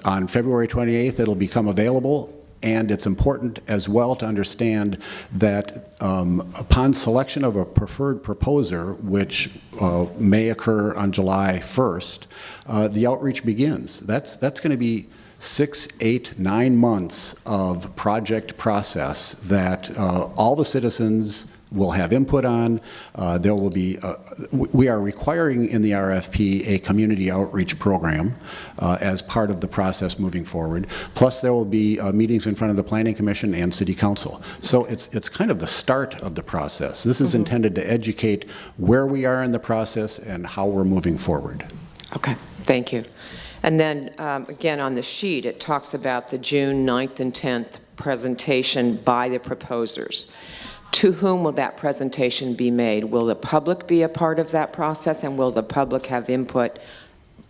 S1: On February 28th, it'll become available. And it's important as well to understand that upon selection of a preferred proposer, which may occur on July 1st, the outreach begins. That's going to be 6, 8, 9 months of project process that all the citizens will have input on. There will be, we are requiring in the RFP a community outreach program as part of the process moving forward. Plus there will be meetings in front of the Planning Commission and City Council. So it's kind of the start of the process. This is intended to educate where we are in the process and how we're moving forward.
S11: Okay, thank you. And then again on the sheet it talks about the June 9th and 10th presentation by the proposers. To whom will that presentation be made? Will the public be a part of that process, and will the public have input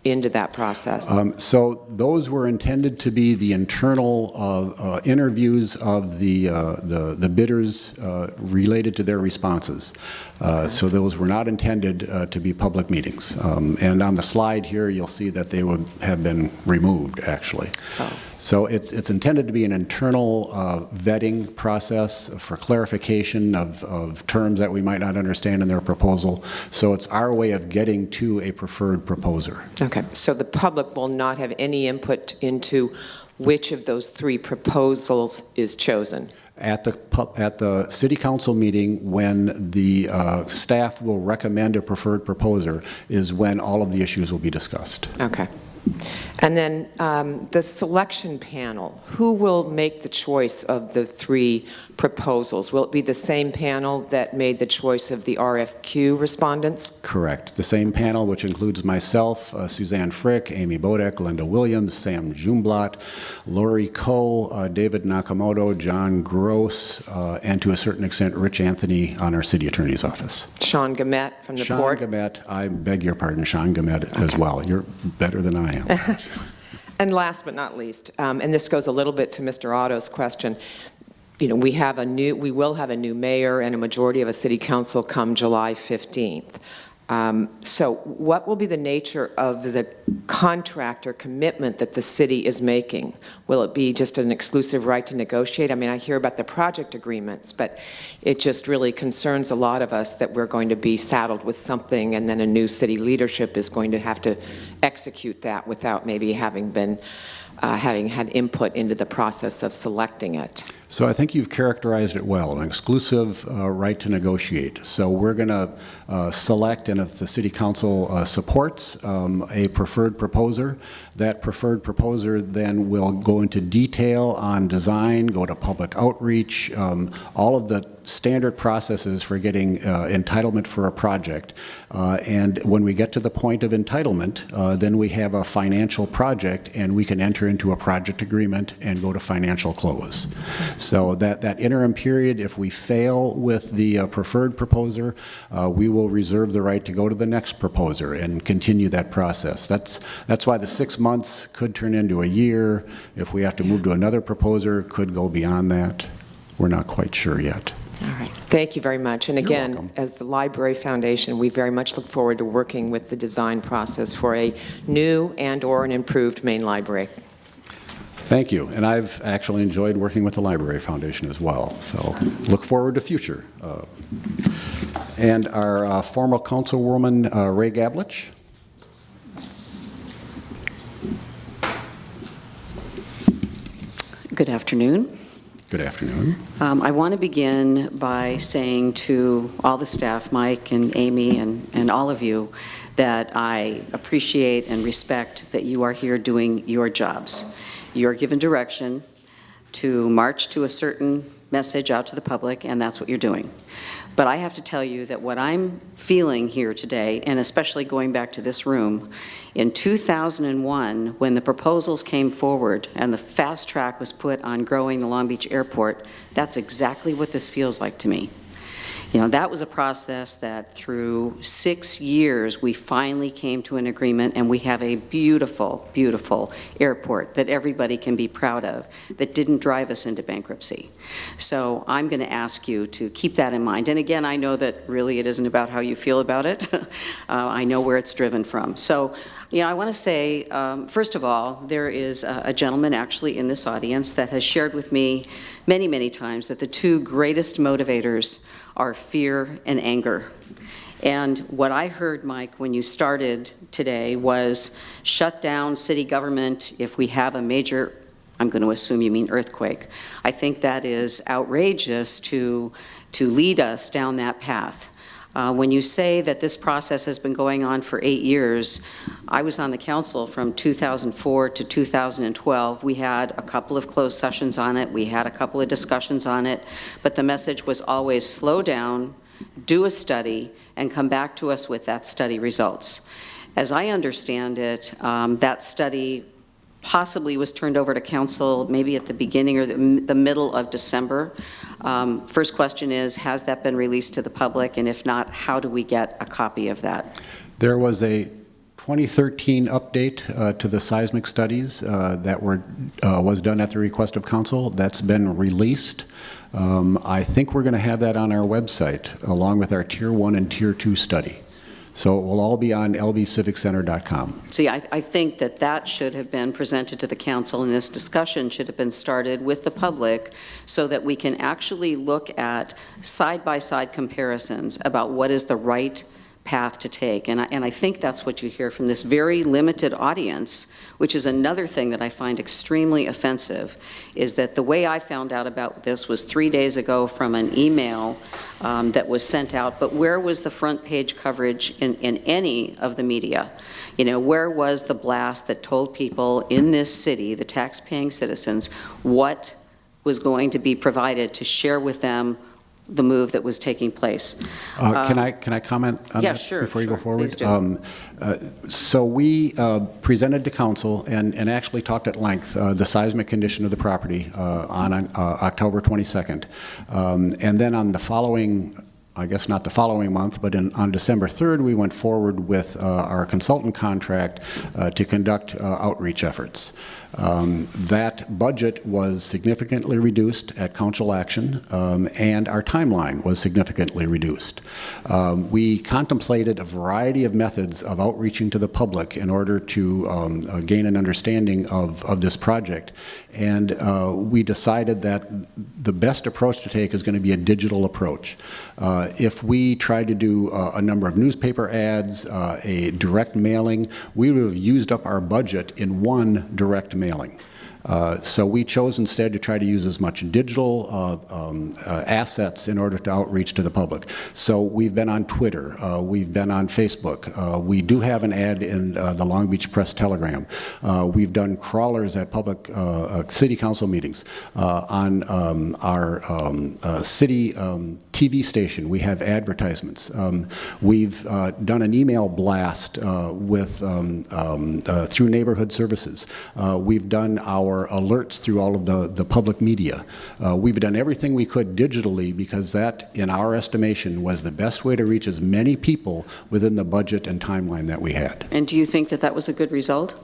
S11: into that process?
S1: So those were intended to be the internal interviews of the bidders related to their responses. So those were not intended to be public meetings. And on the slide here, you'll see that they would have been removed, actually. Oh. So it's intended to be an internal vetting process for clarification of terms that we might not understand in their proposal. So it's our way of getting to a preferred proposer.
S11: Okay, so the public will not have any input into which of those 3 proposals is chosen?
S1: At the City Council meeting, when the staff will recommend a preferred proposer, is when all of the issues will be discussed.
S11: Okay. And then the selection panel, who will make the choice of the 3 proposals? Will it be the same panel that made the choice of the RFQ respondents?
S1: Correct. The same panel, which includes myself, Suzanne Frick, Amy Bodek, Linda Williams, Sam Jumblatt, Lori Coe, David Nakamoto, John Gross, and to a certain extent, Rich Anthony on our City Attorney's Office.
S11: Sean Gamet from the
S1: Sean
S11: Port?
S1: Gamet, I beg your pardon, Sean Gamet as well. You're better than I can't.
S11: And last but not least, and this goes a little bit to Mr. Otto's question, you know, we will have a new mayor and a majority of a city council come July 15th. So what will be the nature of the contract or commitment that the city is making? Will it be just an exclusive right to negotiate? I mean, I hear about the project agreements, but it just really concerns a lot of us that we're going to be saddled with something and then a new city leadership is going to have to execute that without maybe having had input into the process of selecting it.
S1: So I think you've characterized it well, an exclusive right to negotiate. So we're going to select, and if the City Council supports a preferred proposer, that preferred proposer then will go into detail on design, go to public outreach, all of the standard processes for getting entitlement for a project. And when we get to the point of entitlement, then we have a financial project and we can enter into a project agreement and go to financial close. So that interim period, if we fail with the preferred proposer, we will reserve the right to go to the next proposer and continue that process. That's why the 6 months could turn into a year. If we have to move to another proposer, could go beyond that. We're not quite sure yet.
S11: All right. Thank you very much. And again, as the Library Foundation, we very much look forward to working with the design process for a new and/or an improved main library.
S1: Thank you. And I've actually enjoyed working with the Library Foundation as well. So look forward to future. And our former Councilwoman, Ray Gablich.
S12: Good afternoon.
S1: Good afternoon.
S12: I want to begin by saying to all the staff, Mike and Amy and all of you, that I appreciate and respect that you are here doing your jobs. You're given direction to march to a certain message out to the public, and that's what you're doing. But I have to tell you that what I'm feeling here today, and especially going back to this room, in 2001, when the proposals came forward and the fast track was put on growing the Long Beach Airport, that's exactly what this feels like to me. You know, that was a process that through 6 years, we finally came to an agreement, and we have a beautiful, beautiful airport that everybody can be proud of, that didn't drive us into bankruptcy. So I'm going to ask you to keep that in mind. And again, I know that really it isn't about how you feel about it. I know where it's driven from. So, you know, I want to say, first of all, there is a gentleman actually in this audience that has shared with me many, many times that the two greatest motivators are fear and anger. And what I heard, Mike, when you started today was shut down city government if we have a major, I'm going to assume you mean earthquake. I think that is outrageous to lead us down that path. When you say that this process has been going on for 8 years, I was on the council from 2004 to 2012. We had a couple of closed sessions on it. We had a couple of discussions on it. But the message was always slow down, do a study, and come back to us with that study results. As I understand it, that study possibly was turned over to council maybe at the beginning or the middle of December. First question is, has that been released to the public? And if not, how do we get a copy of that?
S1: There was a 2013 update to the seismic studies that was done at the request of council. That's been released. I think we're going to have that on our website along with our Tier 1 and Tier 2 study. So it will all be on lbciviccenter.com.
S12: See, I think that should have been presented to the council, and this discussion should have been started with the public so that we can actually look at side-by-side comparisons about what is the right path to take. And I think that's what you hear from this very limited audience, which is another thing that I find extremely offensive, is that the way I found out about this was 3 days ago from an email that was sent out. But where was the front page coverage in any of the media? You know, where was the blast that told people in this city, the tax-paying citizens, what was going to be provided to share with them the move that was taking place?
S1: Can I comment on that before you go forward? So we presented to council and actually talked at length the seismic condition of the property on October 22nd. And then on the following I guess not the following month, but on December 3rd, we went forward with our consultant contract to conduct outreach efforts. That budget was significantly reduced at council action, and our timeline was significantly reduced. We contemplated a variety of methods of outreaching to the public in order to gain an understanding of this project, and we decided that the best approach to take is going to be a digital approach. If we tried to do a number of newspaper ads, a direct mailing, we would have used up our budget in one direct mailing. So we chose instead to try to use as much digital assets in order to outreach to the public. So we've been on Twitter, we've been on Facebook, we do have an ad in the Long Beach Press Telegram. We've done crawlers at public city council meetings. On our city TV station, we have advertisements. We've done an email blast with through neighborhood services. We've done our alerts through all of the public media. We've done everything we could digitally because that, in our estimation, was the best way to reach as many people within the budget and timeline that we had.
S12: And do you think that that was a good result?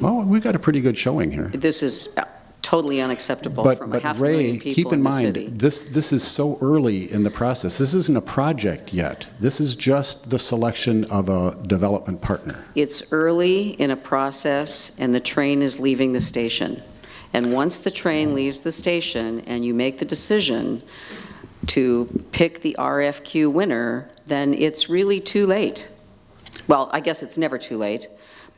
S1: Well, we got a pretty good showing here.
S12: This is totally unacceptable from a half a
S1: Ray,
S12: million people
S1: keep in
S12: the
S1: mind,
S12: city.
S1: this is so early in the process. This isn't a project yet. This is just the selection of a development partner.
S12: It's early in a process, and the train is leaving the station. And once the train leaves the station and you make the decision to pick the RFQ winner, then it's really too late. Well, I guess it's never too late.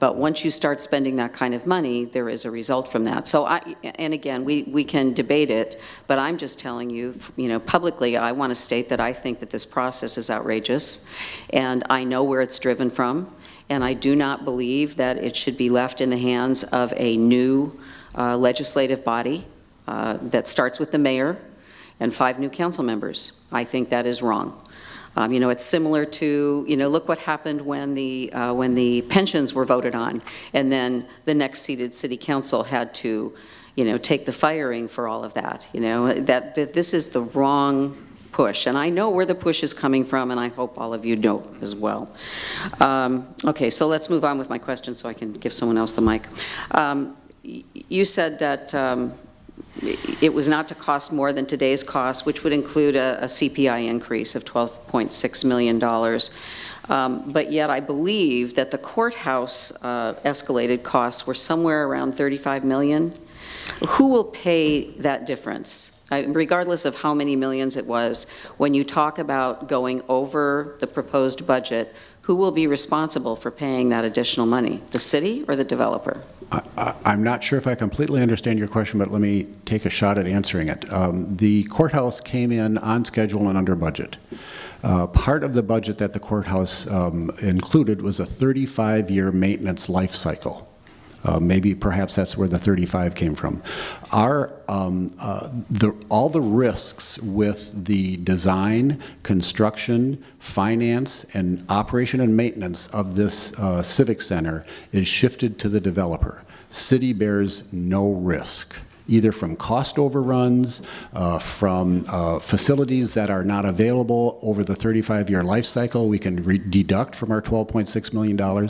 S12: But once you start spending that kind of money, there is a result from that. So, and again, we can debate it, but I'm just telling you, publicly, I want to state that I think that this process is outrageous, and I know where it's driven from, and I do not believe that it should be left in the hands of a new legislative body that starts with the mayor and 5 new council members. I think that is wrong. It's similar to, look what happened when the pensions were voted on, and then the next seated city council had to, take the firing for all of that. That this is the wrong push, and I know where the push is coming from, and I hope all of you know as well. Okay, so let's move on with my question so I can give someone else the mic. You said that it was not to cost more than today's cost, which would include a CPI increase of $12.6 million. But yet I believe that the courthouse escalated costs were somewhere around $35 million. Who will pay that difference? Regardless of how many millions it was, when you talk about going over the proposed budget, who will be responsible for paying that additional money? The city or the developer?
S1: I'm not sure if I completely understand your question, but let me take a shot at answering it. The courthouse came in on schedule and under budget. Part of the budget that the courthouse included was a 35-year maintenance life cycle. Maybe perhaps that's where the 35 came from. All the risks with the design, construction, finance, and operation and maintenance of this civic center is shifted to the developer. City bears no risk, either from cost overruns, from facilities that are not available over the 35-year life cycle. We can deduct from our $12.6 million.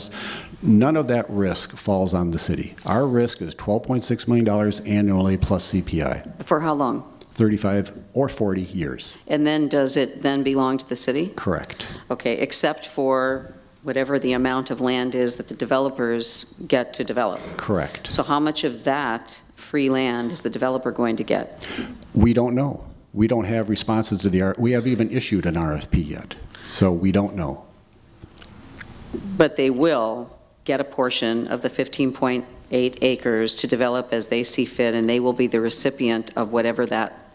S1: None of that risk falls on the city. Our risk is $12.6 million annually plus CPI.
S12: For how long?
S1: 35 or 40 years.
S12: And then does it then belong to the city?
S1: Correct.
S12: Okay, except for whatever the amount of land is that the developers get to develop.
S1: Correct.
S12: So how much of that free land is the developer going to get?
S1: We don't know. We don't have responses to the we haven't even issued an RFP yet, so we don't know.
S12: But they will get a portion of the 15.8 acres to develop as they see fit, and they will be the recipient of whatever that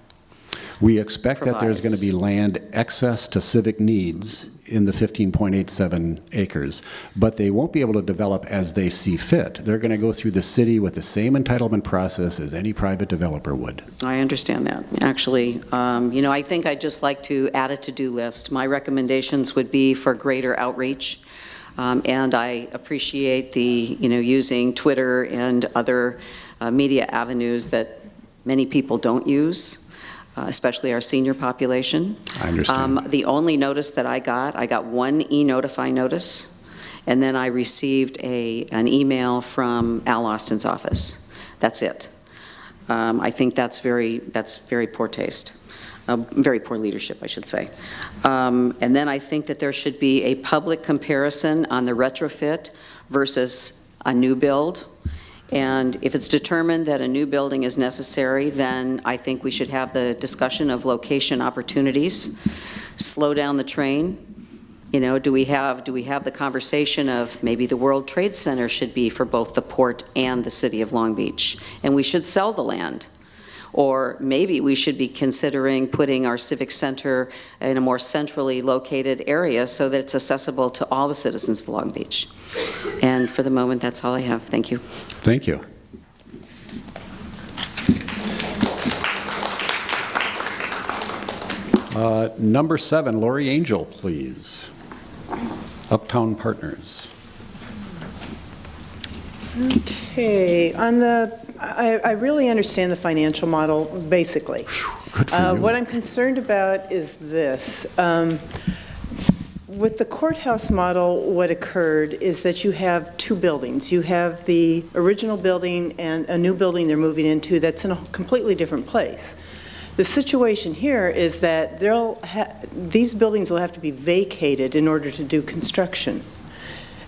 S1: We expect
S12: provides.
S1: that there's going to be land excess to civic needs in the 15.87 acres, but they won't be able to develop as they see fit. They're going to go through the city with the same entitlement process as any private developer would.
S12: I understand that. Actually, I think I'd just like to add a to-do list. My recommendations would be for greater outreach, and I appreciate the, using Twitter and other media avenues that many people don't use. especially our senior population.
S1: I understand.
S12: The only notice that I got one e-notify notice, and then I received an email from Al Austin's office. That's it. I think that's very poor taste. Very poor leadership, I should say. And then I think that there should be a public comparison on the retrofit versus a new build. And if it's determined that a new building is necessary, then I think we should have the discussion of location opportunities, slow down the train. You know, do we have the conversation of maybe the World Trade Center should be for both the port and the city of Long Beach, and we should sell the land? Or maybe we should be considering putting our civic center in a more centrally located area so that it's accessible to all the citizens of Long Beach. And for the moment, that's all I have. Thank you.
S1: Thank you. Number 7, Lori Angel, please. Uptown Partners.
S13: Okay, I really understand the financial model, basically.
S1: Good for you.
S13: What I'm concerned about is this. With the courthouse model, what occurred is that you have two buildings. You have the original building and a new building they're moving into that's in a completely different place. The situation here is that these buildings will have to be vacated in order to do construction,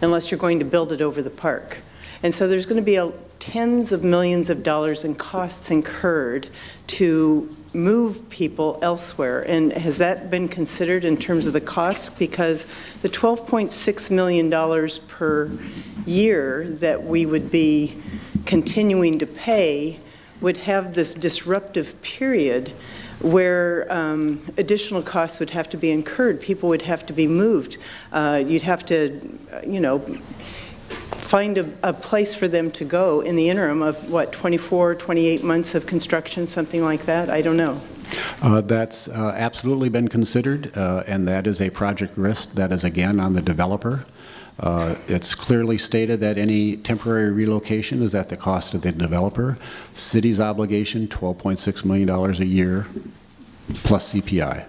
S13: unless you're going to build it over the park. And so there's going to be tens of millions of dollars in costs incurred to move people elsewhere. And has that been considered in terms of the costs? Because the $12.6 million per year that we would be continuing to pay would have this disruptive period where additional costs would have to be incurred. People would have to be moved. You'd have to, find a place for them to go in the interim of, 24, 28 months of construction, something like that? I don't know.
S1: That's absolutely been considered, and that is a project risk that is, again, on the developer. It's clearly stated that any temporary relocation is at the cost of the developer. City's obligation, $12.6 million a year, plus CPI.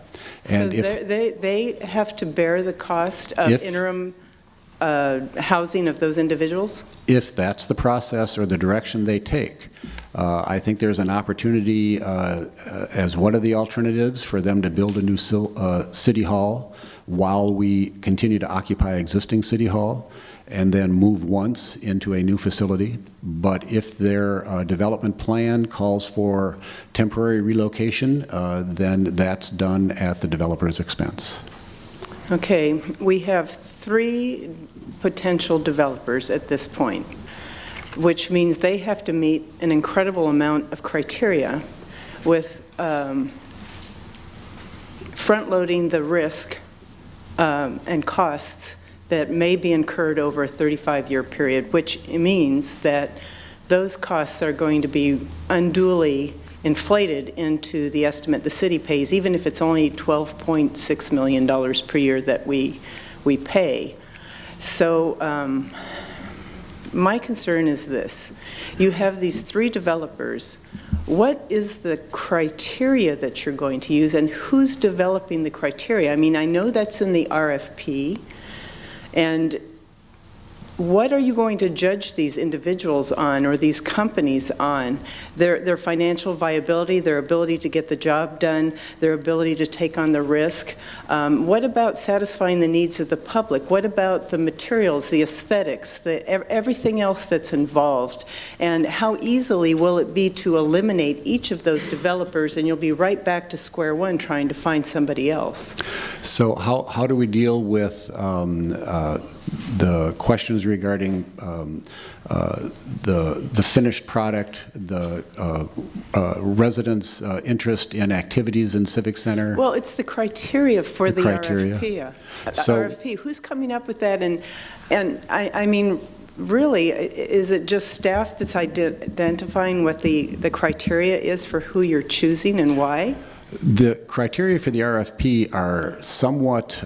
S1: And
S13: so they have to bear the cost of interim housing of those individuals?
S1: If that's the process or the direction they take. I think there's an opportunity as one of the alternatives for them to build a new city hall while we continue to occupy existing city hall and then move once into a new facility. But if their development plan calls for temporary relocation, then that's done at the developer's expense.
S13: Okay, we have 3 potential developers at this point, which means they have to meet an incredible amount of criteria with front-loading the risk and costs that may be incurred over a 35-year period, which means that those costs are going to be unduly inflated into the estimate the city pays, even if it's only $12.6 million per year that we pay. So my concern is this. You have these 3 developers. What is the criteria that you're going to use, and who's developing the criteria? I mean, I know that's in the RFP, and what are you going to judge these individuals on, or these companies on? Their financial viability, their ability to get the job done, their ability to take on the risk. What about satisfying the needs of the public? What about the materials, the aesthetics, everything else that's involved? And how easily will it be to eliminate each of those developers, and you'll be right back to square one trying to find somebody else?
S1: So how do we deal with the questions regarding the finished product, the residents' interest in activities in Civic Center?
S13: Well, it's the criteria for the
S1: criteria.
S13: RFP.
S1: So,
S13: RFP. Who's coming up with that? And I mean, really, is it just staff that's identifying what the criteria is for who you're choosing and why?
S1: The criteria for the RFP are somewhat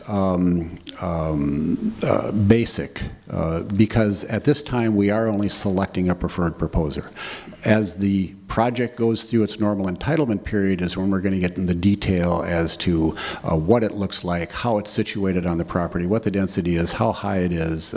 S1: basic. because at this time we are only selecting a preferred proposer. As the project goes through its normal entitlement period is when we're going to get in the detail as to what it looks like, how it's situated on the property, what the density is, how high it is,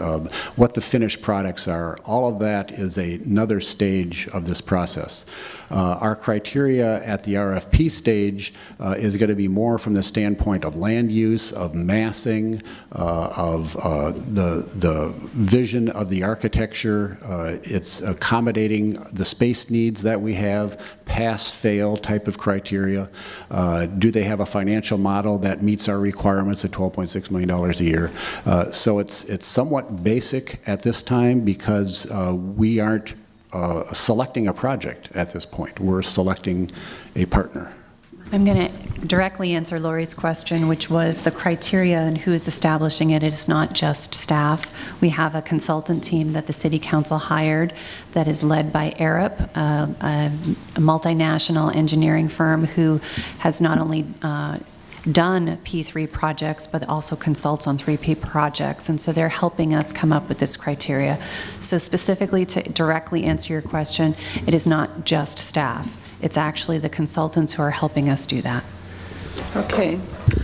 S1: what the finished products are. All of that is another stage of this process. Our criteria at the RFP stage is going to be more from the standpoint of land use, of massing, of the vision of the architecture. It's accommodating the space needs that we have, pass-fail type of criteria. Do they have a financial model that meets our requirements at $12.6 million a year? So it's somewhat basic at this time because we aren't selecting a project at this point. We're selecting a partner.
S8: I'm going to directly answer Lori's question, which was the criteria and who is establishing it. It's not just staff. We have a consultant team that the City Council hired that is led by Arup, a multinational engineering firm who has not only done P3 projects, but also consults on 3P projects. And so they're helping us come up with this criteria. So specifically to directly answer your question, it is not just staff. It's actually the consultants who are helping us do that.
S13: Okay.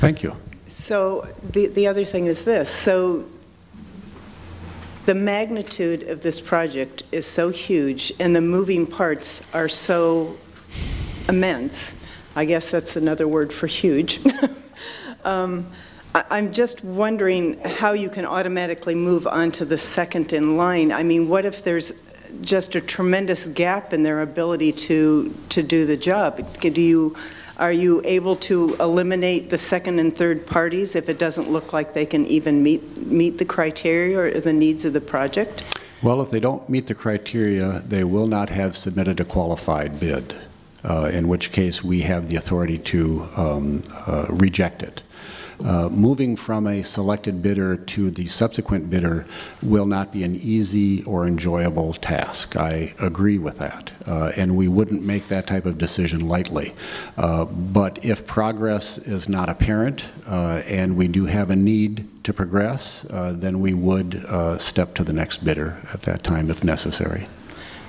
S1: Thank you.
S13: So the other thing is this. So the magnitude of this project is so huge and the moving parts are so immense. I guess that's another word for huge. I'm just wondering how you can automatically move on to the second in line. I mean, what if there's just a tremendous gap in their ability to do the job? Are you able to eliminate the second and third parties if it doesn't look like they can even meet the criteria or the needs of the project?
S1: Well, if they don't meet the criteria, they will not have submitted a qualified bid, in which case we have the authority to reject it. Moving from a selected bidder to the subsequent bidder will not be an easy or enjoyable task. I agree with that, and we wouldn't make that type of decision lightly. But if progress is not apparent and we do have a need to progress, then we would step to the next bidder at that time if necessary.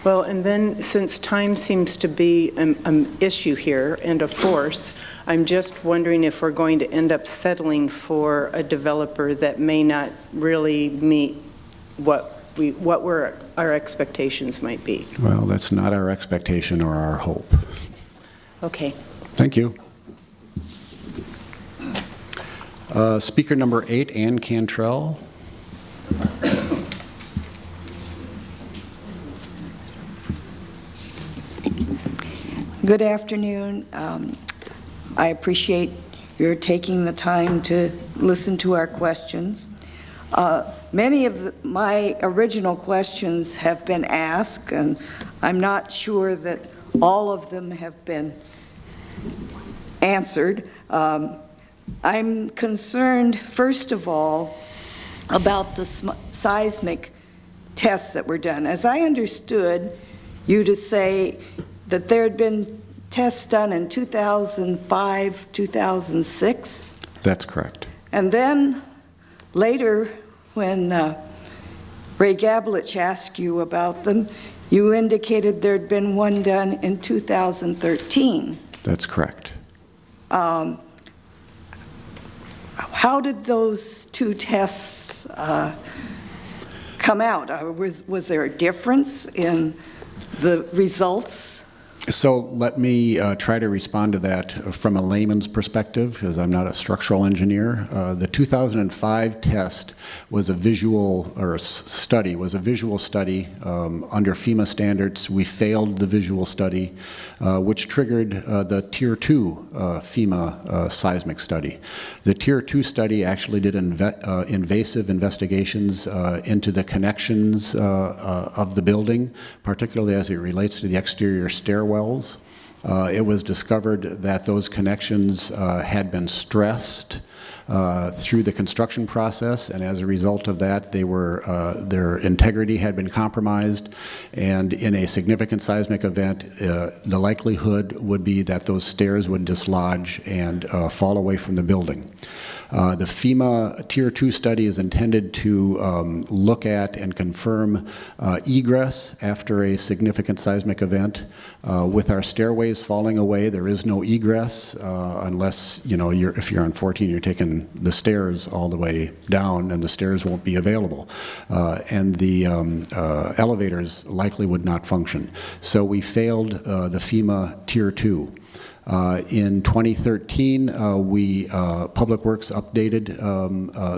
S13: Well, and then since time seems to be an issue here and a force, I'm just wondering if we're going to end up settling for a developer that may not really meet what our expectations might be.
S1: Well, that's not our expectation or our hope.
S13: Okay.
S1: Thank you. Speaker number 8, Ann Cantrell.
S14: Good afternoon. I appreciate your taking the time to listen to our questions. Many of my original questions have been asked, and I'm not sure that all of them have been answered. I'm concerned, first of all, about the seismic tests that were done. As I understood you to say that there had been tests done in 2005, 2006?
S1: That's correct.
S14: And then later, when Ray Gabelich asked you about them, you indicated there'd been one done in 2013.
S1: That's correct.
S14: How did those two tests come out? Was there a difference in the results?
S1: So let me try to respond to that from a layman's perspective, because I'm not a structural engineer. The 2005 test was a visual, or a study, was a visual study under FEMA standards. We failed the visual study, which triggered the Tier 2 FEMA seismic study. The Tier 2 study actually did invasive investigations into the connections of the building, particularly as it relates to the exterior stairwells. It was discovered that those connections had been stressed through the construction process, and as a result of that, their integrity had been compromised, and in a significant seismic event, the likelihood would be that those stairs would dislodge and fall away from the building. The FEMA Tier 2 study is intended to look at and confirm egress after a significant seismic event. With our stairways falling away, there is no egress unless, if you're on 14, you're taking the stairs all the way down, and the stairs won't be available. And the elevators likely would not function. So we failed the FEMA Tier 2. In 2013, Public Works updated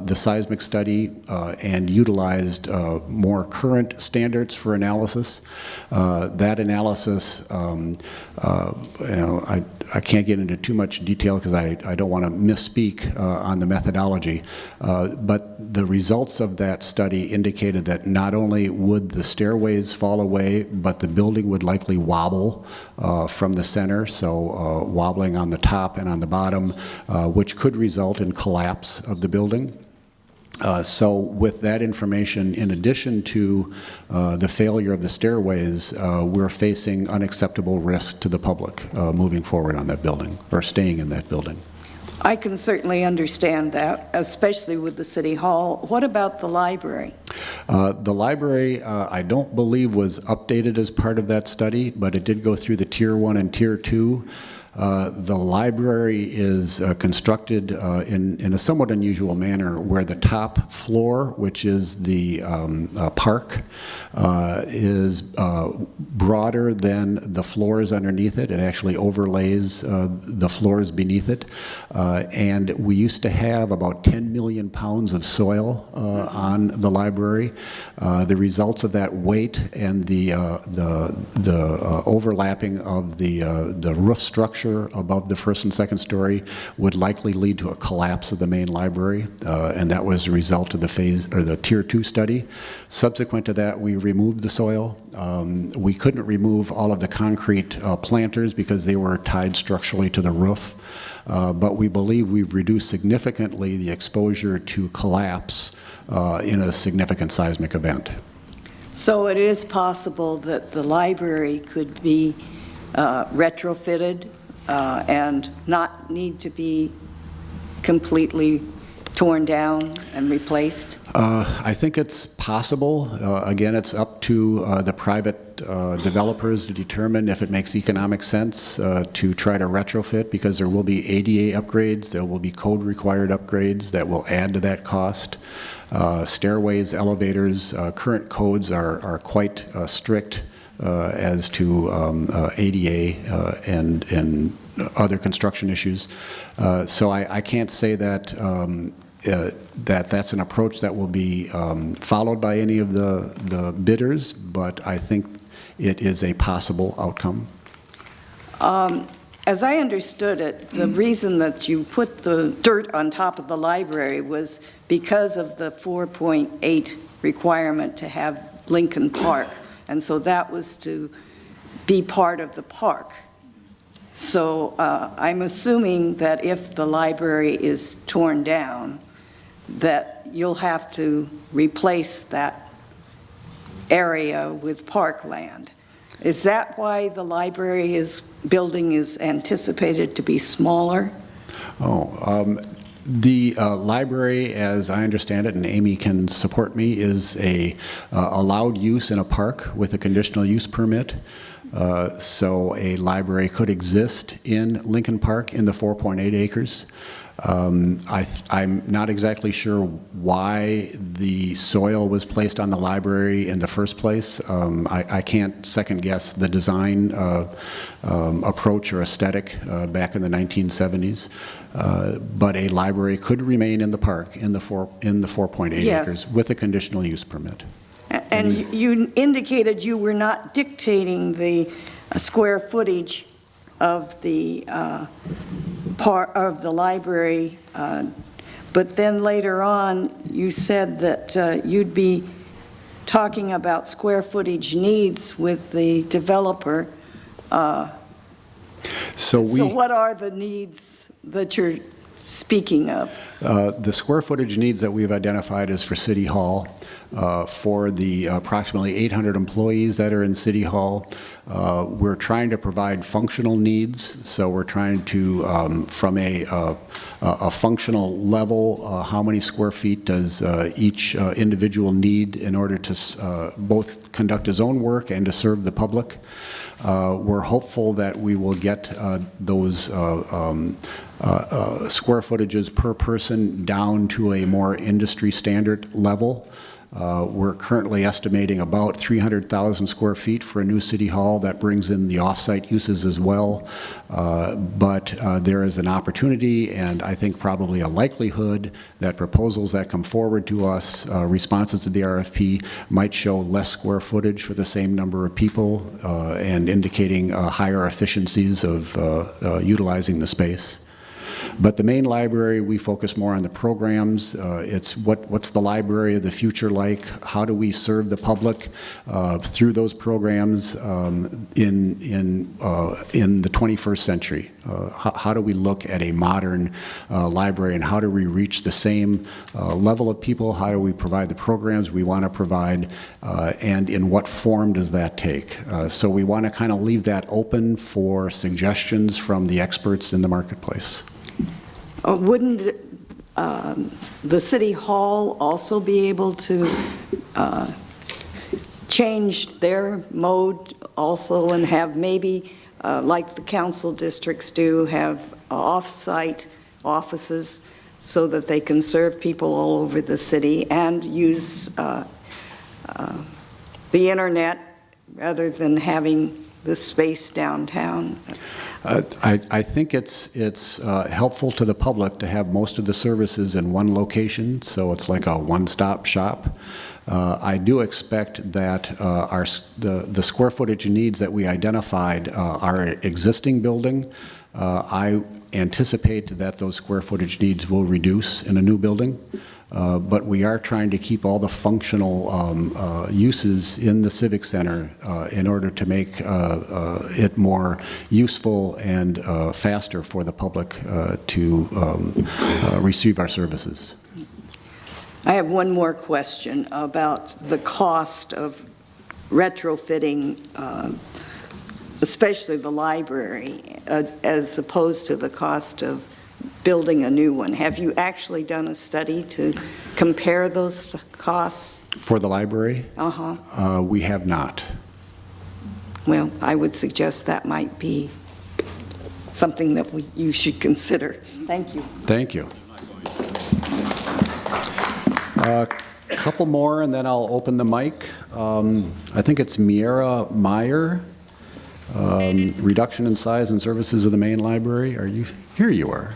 S1: the seismic study and utilized more current standards for analysis. That analysis, I can't get into too much detail because I don't want to misspeak on the methodology, but the results of that study indicated that not only would the stairways fall away, but the building would likely wobble from the center, so wobbling on the top and on the bottom, which could result in collapse of the building. So with that information, in addition to the failure of the stairways, we're facing unacceptable risk to the public moving forward on that building, or staying in that building.
S14: I can certainly understand that, especially with the City Hall. What about the library?
S1: The library, I don't believe, was updated as part of that study, but it did go through the Tier 1 and Tier 2. The library is constructed in a somewhat unusual manner, where the top floor, which is the park, is broader than the floors underneath it. It actually overlays the floors beneath it. And we used to have about 10 million pounds of soil on the library. The results of that weight and the overlapping of the roof structure above the first and second story would likely lead to a collapse of the main library, and that was a result of the Tier 2 study. Subsequent to that, we removed the soil. We couldn't remove all of the concrete planters because they were tied structurally to the roof, but we believe we've reduced significantly the exposure to collapse in a significant seismic event.
S14: So it is possible that the library could be retrofitted and not need to be completely torn down and replaced?
S1: I think it's possible. Again, it's up to the private developers to determine if it makes economic sense to try to retrofit, because there will be ADA upgrades, there will be code-required upgrades that will add to that cost. Stairways, elevators, current codes are quite strict as to ADA and other construction issues. So I can't say that that's an approach that will be followed by any of the bidders, but I think it is a possible outcome.
S14: As I understood it, the reason that you put the dirt on top of the library was because of the 4.8 requirement to have Lincoln Park. And so that was to be part of the park. So I'm assuming that if the library is torn down, that you'll have to replace that area with parkland. Is that why the library building is anticipated to be smaller?
S1: The library, as I understand it, and Amy can support me, is a allowed use in a park with a conditional use permit. So a library could exist in Lincoln Park in the 4.8 acres. I'm not exactly sure why the soil was placed on the library in the first place. I can't second guess the design approach or aesthetic back in the 1970s. But a library could remain in the park in the 4.8
S14: Yes.
S1: acres with a conditional use permit.
S14: And you indicated you were not dictating the square footage of the part of the library, but then later on you said that you'd be talking about square footage needs with the developer.
S1: So
S14: what are the needs that you're speaking of?
S1: The square footage needs that we've identified is for City Hall. For the approximately 800 employees that are in City Hall, we're trying to provide functional needs. So we're trying to, from a functional level, how many square feet does each individual need in order to both conduct his own work and to serve the public. We're hopeful that we will get those square footages per person down to a more industry standard level. We're currently estimating about 300,000 square feet for a new city hall. That brings in the off-site uses as well. But there is an opportunity, and I think probably a likelihood, that proposals that come forward to us, responses to the RFP, might show less square footage for the same number of people and indicating higher efficiencies of utilizing the space. But the main library, we focus more on the programs. It's what's the library of the future like? How do we serve the public through those programs in the 21st century? How do we look at a modern library, and how do we reach the same level of people? How do we provide the programs we want to provide, and in what form does that take? So we want to kind of leave that open for suggestions from the experts in the marketplace.
S14: Wouldn't the City Hall also be able to change their mode also and have maybe, like the council districts do, have off-site offices so that they can serve people all over the city and use the internet rather than having the space downtown?
S1: I think it's helpful to the public to have most of the services in one location, so it's like a one-stop shop. I do expect that the square footage needs that we identified are existing building. I anticipate that those square footage needs will reduce in a new building. But we are trying to keep all the functional uses in the Civic Center in order to make it more useful and faster for the public to receive our services.
S14: I have one more question about the cost of retrofitting, especially the library, as opposed to the cost of building a new one. Have you actually done a study to compare those costs?
S1: For the library?
S14: Uh-huh.
S1: We have not.
S14: Well, I would suggest that might be something that you should consider. Thank you.
S1: Thank you. A couple more, and then I'll open the mic. I think it's Miera Meyer. Reduction in size and services of the main library. Are you here? You are.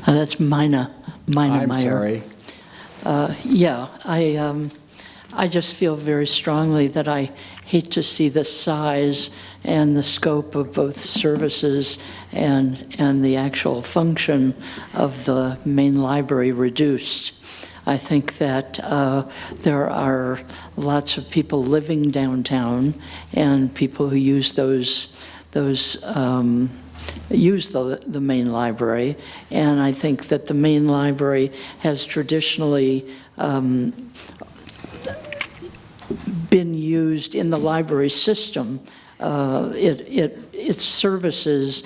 S15: That's Mina
S1: I'm
S15: Meyer.
S1: sorry.
S15: Yeah, I just feel very strongly that I hate to see the size and the scope of both services and the actual function of the main library reduced. I think that there are lots of people living downtown and people who use use the main library, and I think that the main library has traditionally been used in the library system. It services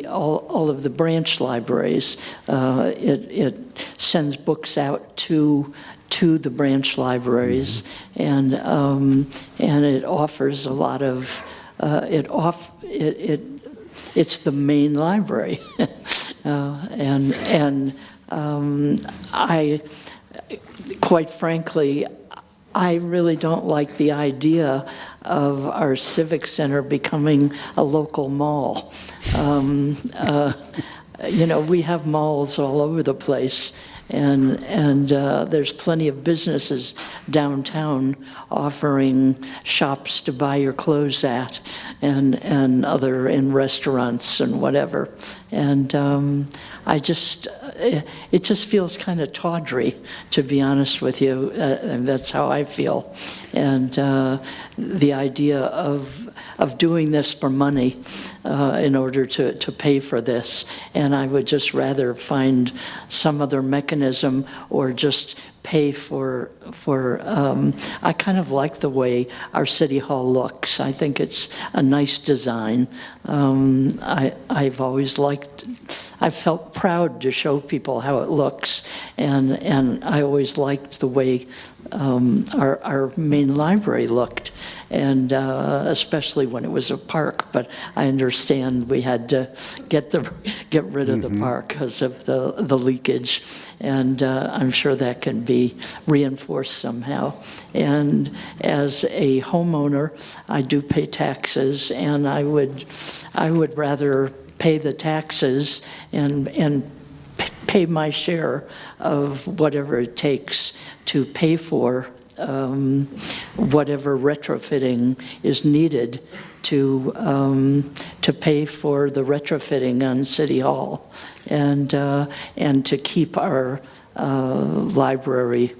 S15: all of the branch libraries. It sends books out to the branch libraries, and it offers a lot of it's the main library, I, quite frankly, I really don't like the idea of our Civic Center becoming a local mall. You know, we have malls all over the place, and there's plenty of businesses downtown offering shops to buy your clothes at, and in restaurants and whatever. And it just feels kind of tawdry, to be honest with you, and that's how I feel. And the idea of of doing this for money in order to pay for this. And I would just rather find some other mechanism or just pay for I kind of like the way our City Hall looks. I think it's a nice design. I've always liked, I felt proud to show people how it looks, and I always liked the way our main library looked, and especially when it was a park. But I understand we had to get rid of the park because of the leakage, and I'm sure that can be reinforced somehow. And as a homeowner, I do pay taxes, and I would rather pay the taxes and pay my share of whatever it takes to pay for whatever retrofitting is needed to pay for the retrofitting on City Hall and to keep our library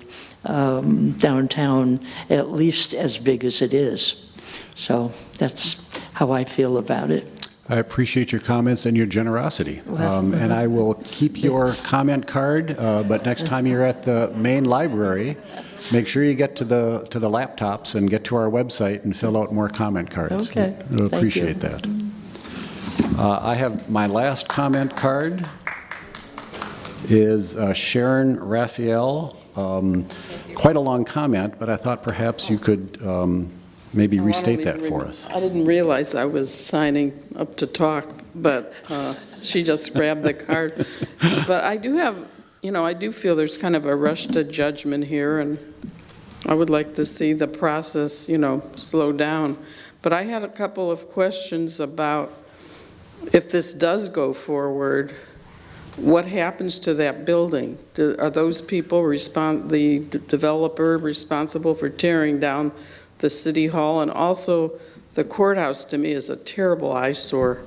S15: downtown at least as big as it is. So that's how I feel about it.
S1: I appreciate your comments and your generosity. And I will keep your comment card, but next time you're at the main library, make sure you get to the laptops and get to our website and fill out more comment cards.
S15: Okay.
S1: I appreciate that. I have my last comment card is Sharon Raphael. Quite a long comment, but I thought perhaps you could maybe restate that for us.
S16: I didn't realize I was signing up to talk, but she just grabbed the card. But I do have, I do feel there's kind of a rush to judgment here, and I would like to see the process, slow down. But I had a couple of questions about if this does go forward, what happens to that building? Are those people, the developer, responsible for tearing down the City Hall? And also, the courthouse to me is a terrible eyesore.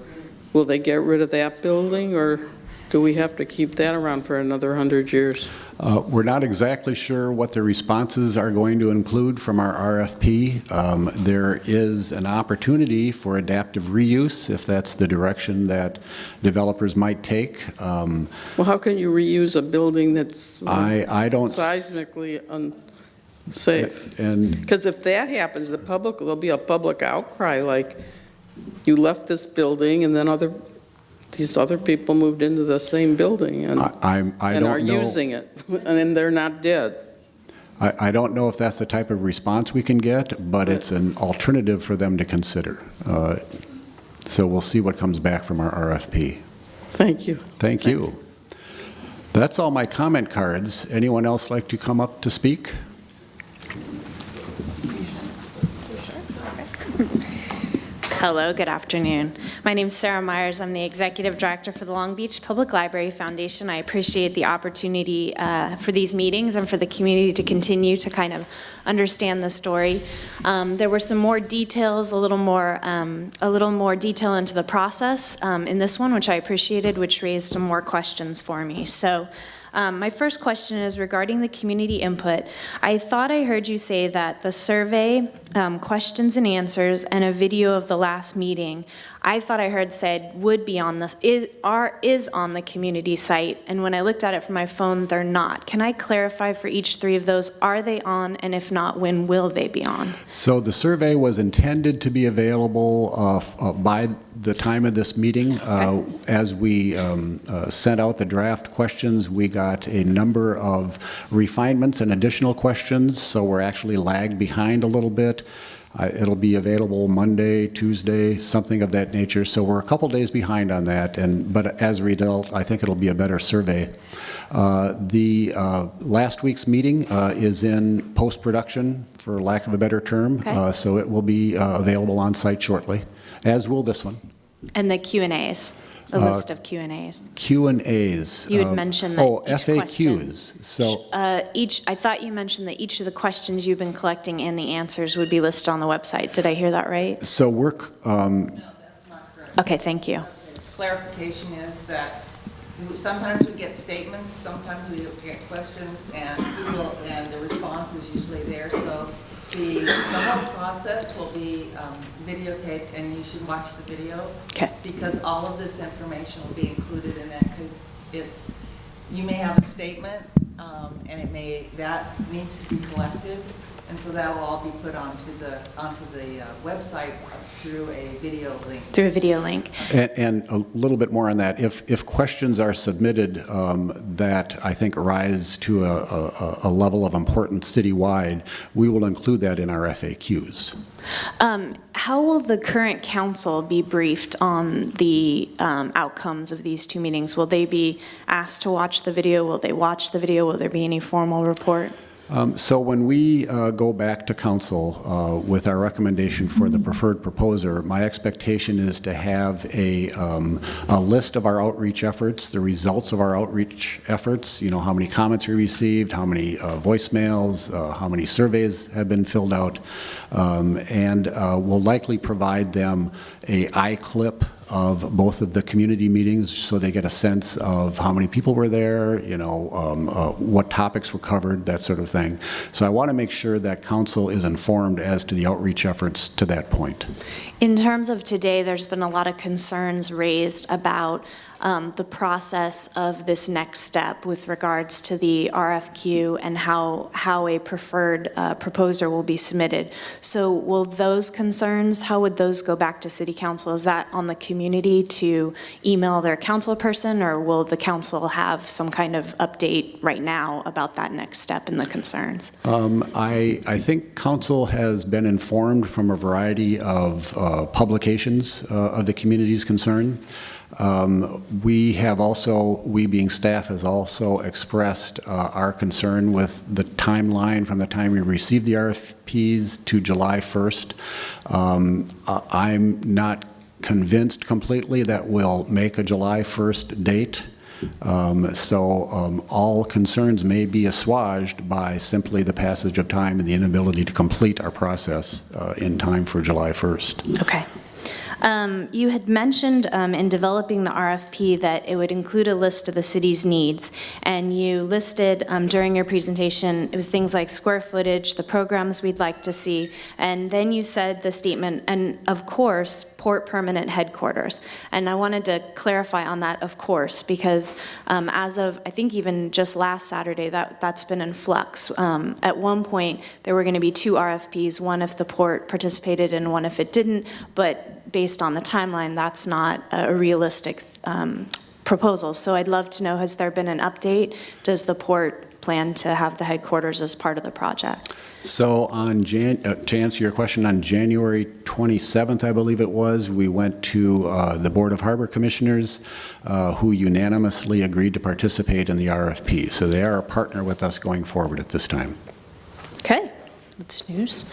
S16: Will they get rid of that building, or do we have to keep that around for another 100 years?
S1: We're not exactly sure what the responses are going to include from our RFP. There is an opportunity for adaptive reuse if that's the direction that developers might take.
S16: Well, how can you reuse a building that's
S1: I don't
S16: seismically unsafe? Because if that happens, there'll be a public outcry, like you left this building and then these other people moved into the same building and are using it, and then they're not dead.
S1: I don't know if that's the type of response we can get, but it's an alternative for them to consider. So we'll see what comes back from our RFP.
S16: Thank you.
S1: Thank you. That's all my comment cards. Anyone else like to come up to speak?
S17: Hello, good afternoon. My name is Sarah Myers. I'm the Executive Director for the Long Beach Public Library Foundation. I appreciate the opportunity for these meetings and for the community to continue to kind of understand the story. There were some more details, a little more detail into the process in this one, which I appreciated, which raised some more questions for me. So. My first question is regarding the community input. I thought I heard you say that the survey, questions and answers, and a video of the last meeting, I thought I heard said would be on this, is on the community site, and when I looked at it from my phone, they're not. Can I clarify for each three of those, are they on, and if not, when will they be on?
S1: So the survey was intended to be available by the time of this meeting. As we sent out the draft questions, we got a number of refinements and additional questions, so we're actually lagged behind a little bit. It'll be available Monday, Tuesday, something of that nature. So we're a couple days behind on that, but as a result, I think it'll be a better survey. The last week's meeting is in post-production, for lack of a better term, so it will be available on site shortly, as will this one.
S17: And the Q&As, a list of Q&As.
S1: Q&As.
S17: You had mentioned that each
S1: FAQs.
S17: Question,
S1: so
S17: I thought you mentioned that each of the questions you've been collecting and the answers would be listed on the website. Did I hear that right?
S1: So we're.
S17: No, that's not correct. Okay, thank you.
S18: Clarification is that sometimes we get statements, sometimes we get questions, and the response is usually there. So the whole process will be videotaped, and you should watch the video.
S17: Okay.
S18: Because all of this information will be included in that, because you may have a statement, and that needs to be collected, and so that will all be put onto the website through a video link.
S17: Through a video link.
S1: And a little bit more on that. If questions are submitted that I think rise to a level of importance citywide, we will include that in our FAQs.
S17: How will the current council be briefed on the outcomes of these two meetings? Will they be asked to watch the video? Will they watch the video? Will there be any formal report?
S1: So when we go back to council with our recommendation for the preferred proposer, my expectation is to have a list of our outreach efforts, the results of our outreach efforts, you know, how many comments we received, how many voicemails, how many surveys have been filled out, and we'll likely provide them a iClip of both of the community meetings so they get a sense of how many people were there, you know, what topics were covered, that sort of thing. So I want to make sure that council is informed as to the outreach efforts to that point.
S17: In terms of today, there's been a lot of concerns raised about the process of this next step with regards to the RFQ and how a preferred proposer will be submitted. So will those concerns, how would those go back to City Council? Is that on the community to email their council person, or will the council have some kind of update right now about that next step and the concerns?
S1: I think council has been informed from a variety of publications of the community's concern. We being staff, has also expressed our concern with the timeline from the time we received the RFPs to July 1st. I'm not convinced completely that we'll make a July 1st date. All concerns may be assuaged by simply the passage of time and the inability to complete our process in time for July 1st.
S17: Okay. You had mentioned in developing the RFP that it would include a list of the city's needs, and you listed during your presentation, it was things like square footage, the programs we'd like to see, and then you said the statement, and of course, Port Permanent Headquarters. And I wanted to clarify on that, of course, because as of, I think even just last Saturday, that's been in flux. At one point, there were going to be two RFPs, one if the Port participated and one if it didn't, but based on the timeline, that's not a realistic proposal. So I'd love to know, has there been an update? Does the Port plan to have the headquarters as part of the project?
S1: So to answer your question, on January 27th, I believe it was, we went to the Board of Harbor Commissioners, who unanimously agreed to participate in the RFP. So they are a partner with us going forward at this time.
S17: Okay, that's news.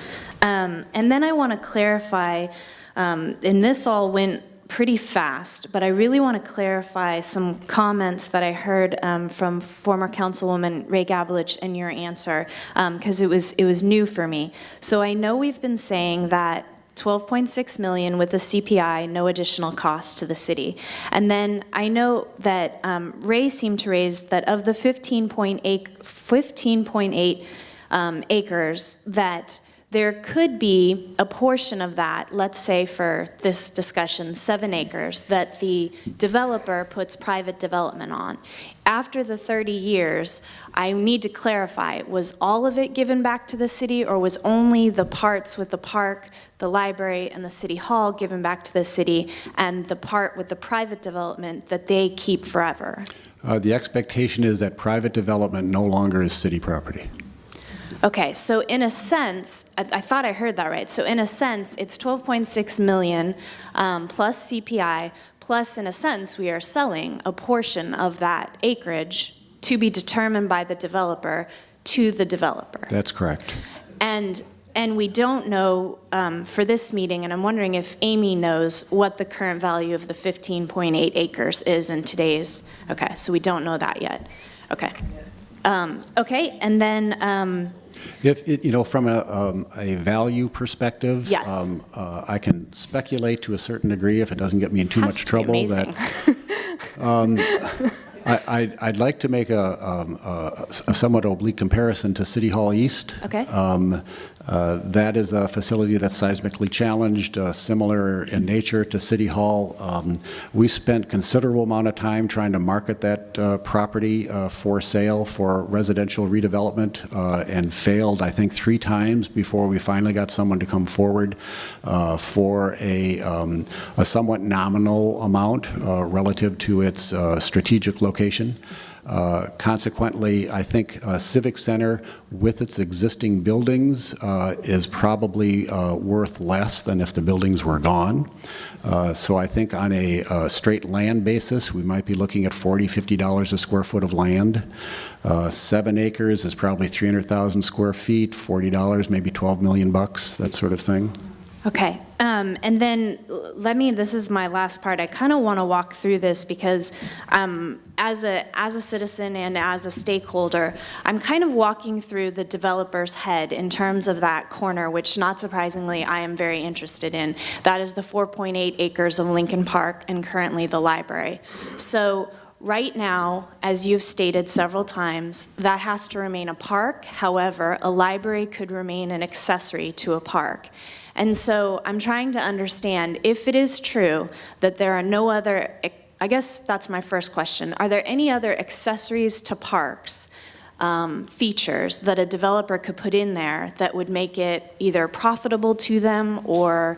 S17: And then I want to clarify, and this all went pretty fast, but I really want to clarify some comments that I heard from former Councilwoman Ray Gabelich in your answer, because it was new for me. So I know we've been saying that 12.6 million with the CPI, no additional cost to the city. And then I know that Ray seemed to raise that of the 15.8 acres, that there could be a portion of that, let's say for this discussion, 7 acres, that the developer puts private development on. After the 30 years, I need to clarify, was all of it given back to the city, or was only the parts with the park, the library, and the city hall given back to the city, and the part with the private development that they keep forever?
S1: The expectation is that private development no longer is city property.
S17: Okay, so in a sense, I thought I heard that right. So in a sense, it's 12.6 million plus CPI, plus in a sense, we are selling a portion of that acreage to be determined by the developer to the developer.
S1: That's correct.
S17: And we don't know for this meeting, and I'm wondering if Amy knows what the current value of the 15.8 acres is in today's, okay, so we don't know that yet. Okay. Okay, and then...
S1: from a value perspective,
S17: yes.
S1: I can speculate to a certain degree if it doesn't get me in too much trouble.
S17: Amazing.
S1: That I'd like to make a somewhat oblique comparison to City Hall East.
S17: Okay.
S1: That is a facility that's seismically challenged, similar in nature to City Hall. We spent considerable amount of time trying to market that property for sale for residential redevelopment and failed, I think, 3 times before we finally got someone to come forward for a somewhat nominal amount relative to its strategic location. Consequently, I think Civic Center, with its existing buildings, is probably worth less than if the buildings were gone. So I think on a straight land basis, we might be looking at $40, $50 a square foot of land. 7 acres is probably 300,000 square feet, $40, maybe 12 million bucks, that sort of thing.
S17: Okay, and then this is my last part. I kind of want to walk through this because as a citizen and as a stakeholder, I'm kind of walking through the developer's head in terms of that corner, which not surprisingly, I am very interested in. That is the 4.8 acres of Lincoln Park and currently the library. So right now, as you've stated several times, that has to remain a park. However, a library could remain an accessory to a park. And so I'm trying to understand if it is true that there are no other, I guess that's my first question, are there any other accessories to parks, features that a developer could put in there that would make it either profitable to them or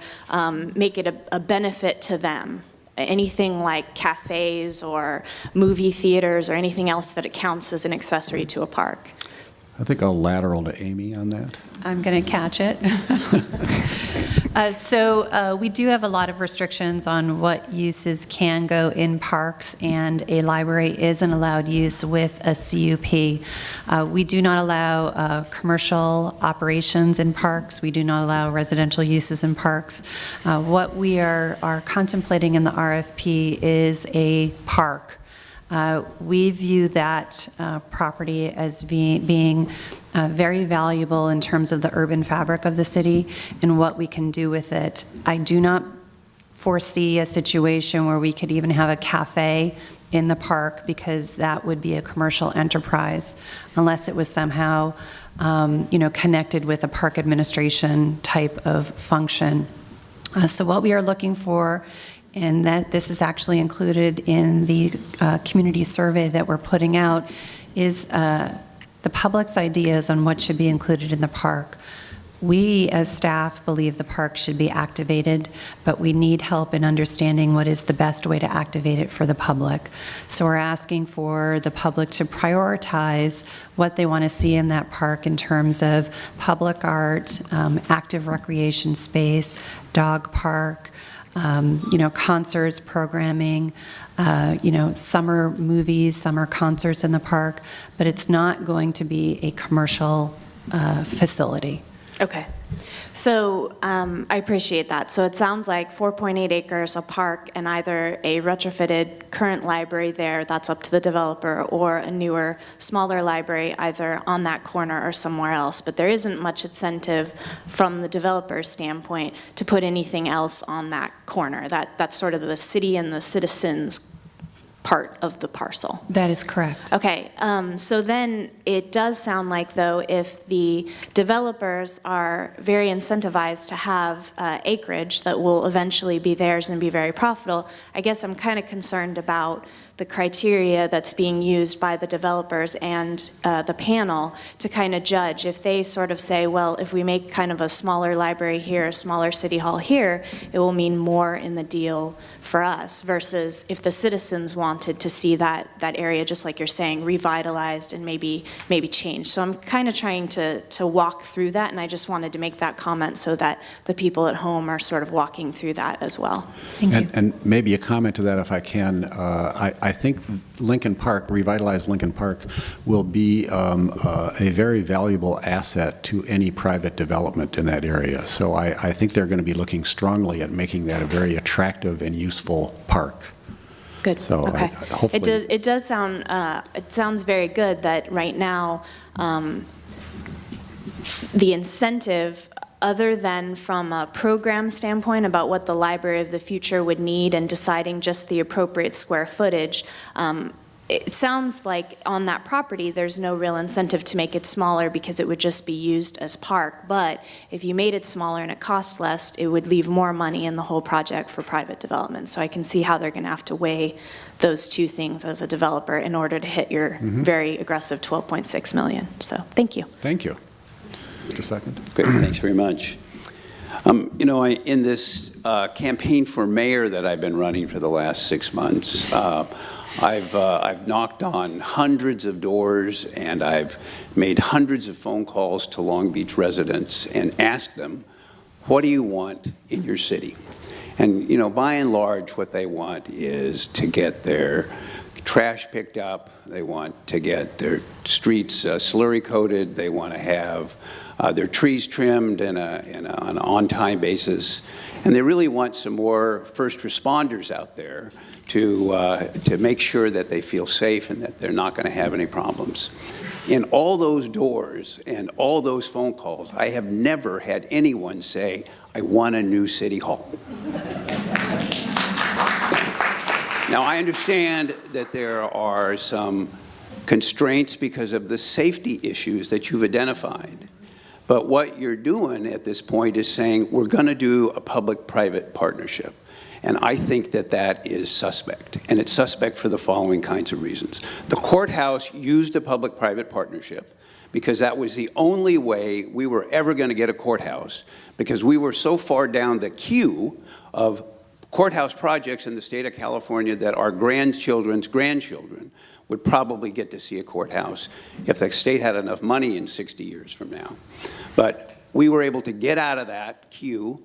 S17: make it a benefit to them? Anything like cafes or movie theaters or anything else that it counts as an accessory to a park?
S1: I think I'll lateral to Amy on that.
S8: I'm going to catch it. So we do have a lot of restrictions on what uses can go in parks, and a library is an allowed use with a CUP. We do not allow commercial operations in parks. We do not allow residential uses in parks. What we are contemplating in the RFP is a park. We view that property as being very valuable in terms of the urban fabric of the city and what we can do with it. I do not foresee a situation where we could even have a cafe in the park because that would be a commercial enterprise unless it was somehow connected with a park administration type of function. So what we are looking for, and that this is actually included in the community survey that we're putting out, is the public's ideas on what should be included in the park. We, as staff, believe the park should be activated, but we need help in understanding what is the best way to activate it for the public. So we're asking for the public to prioritize what they want to see in that park in terms of public art, active recreation space, dog park, concerts, programming, summer movies, summer concerts in the park, but it's not going to be a commercial facility.
S17: Okay. So I appreciate that. So it sounds like 4.8 acres, a park, and either a retrofitted current library there, that's up to the developer, or a newer, smaller library either on that corner or somewhere else. But there isn't much incentive from the developer's standpoint to put anything else on that corner. That's sort of the city and the citizens part of the parcel.
S8: That is correct.
S17: Okay, so then it does sound like, though, if the developers are very incentivized to have acreage that will eventually be theirs and be very profitable, I guess I'm kind of concerned about the criteria that's being used by the developers and the panel to kind of judge. If they sort of say, well, if we make kind of a smaller library here, a smaller city hall here, it will mean more in the deal for us, versus if the citizens wanted to see that area, just like you're saying, revitalized and maybe changed. So I'm kind of trying to walk through that, and I just wanted to make that comment so that the people at home are sort of walking through that as well.
S8: Thank you.
S1: And maybe a comment to that, if I can. I think Lincoln Park, revitalized Lincoln Park, will be a very valuable asset to any private development in that area. So I think they're going to be looking strongly at making that a very attractive and useful park.
S17: Good.
S1: So
S17: Okay.
S1: hopefully
S17: It does sound, it sounds very good that right now, the incentive, other than from a program standpoint about what the library of the future would need and deciding just the appropriate square footage, it sounds like on that property, there's no real incentive to make it smaller because it would just be used as park. But if you made it smaller and it costs less, it would leave more money in the whole project for private development. So I can see how they're going to have to weigh those two things as a developer in order to hit your very aggressive 12.6 million. So thank you.
S1: Thank you. Just a second.
S6: Great, thanks very much. You know, in this campaign for mayor that I've been running for the last 6 months, I've knocked on hundreds of doors and I've made hundreds of phone calls to Long Beach residents and asked them, what do you want in your city? And, you know, by and large, what they want is to get their trash picked up. They want to get their streets slurry coated. They want to have their trees trimmed on an on-time basis. And they really want some more first responders out there to make sure that they feel safe and that they're not going to have any problems. In all those doors and all those phone calls, I have never had anyone say, I want a new city hall. Now, I understand that there are some constraints because of the safety issues that you've identified. But what you're doing at this point is saying, we're going to do a public-private partnership. And I think that that is suspect. And it's suspect for the following kinds of reasons. The courthouse used a public-private partnership because that was the only way we were ever going to get a courthouse, because we were so far down the queue of courthouse projects in the state of California that our grandchildren's grandchildren would probably get to see a courthouse if the state had enough money in 60 years from now. But we were able to get out of that queue,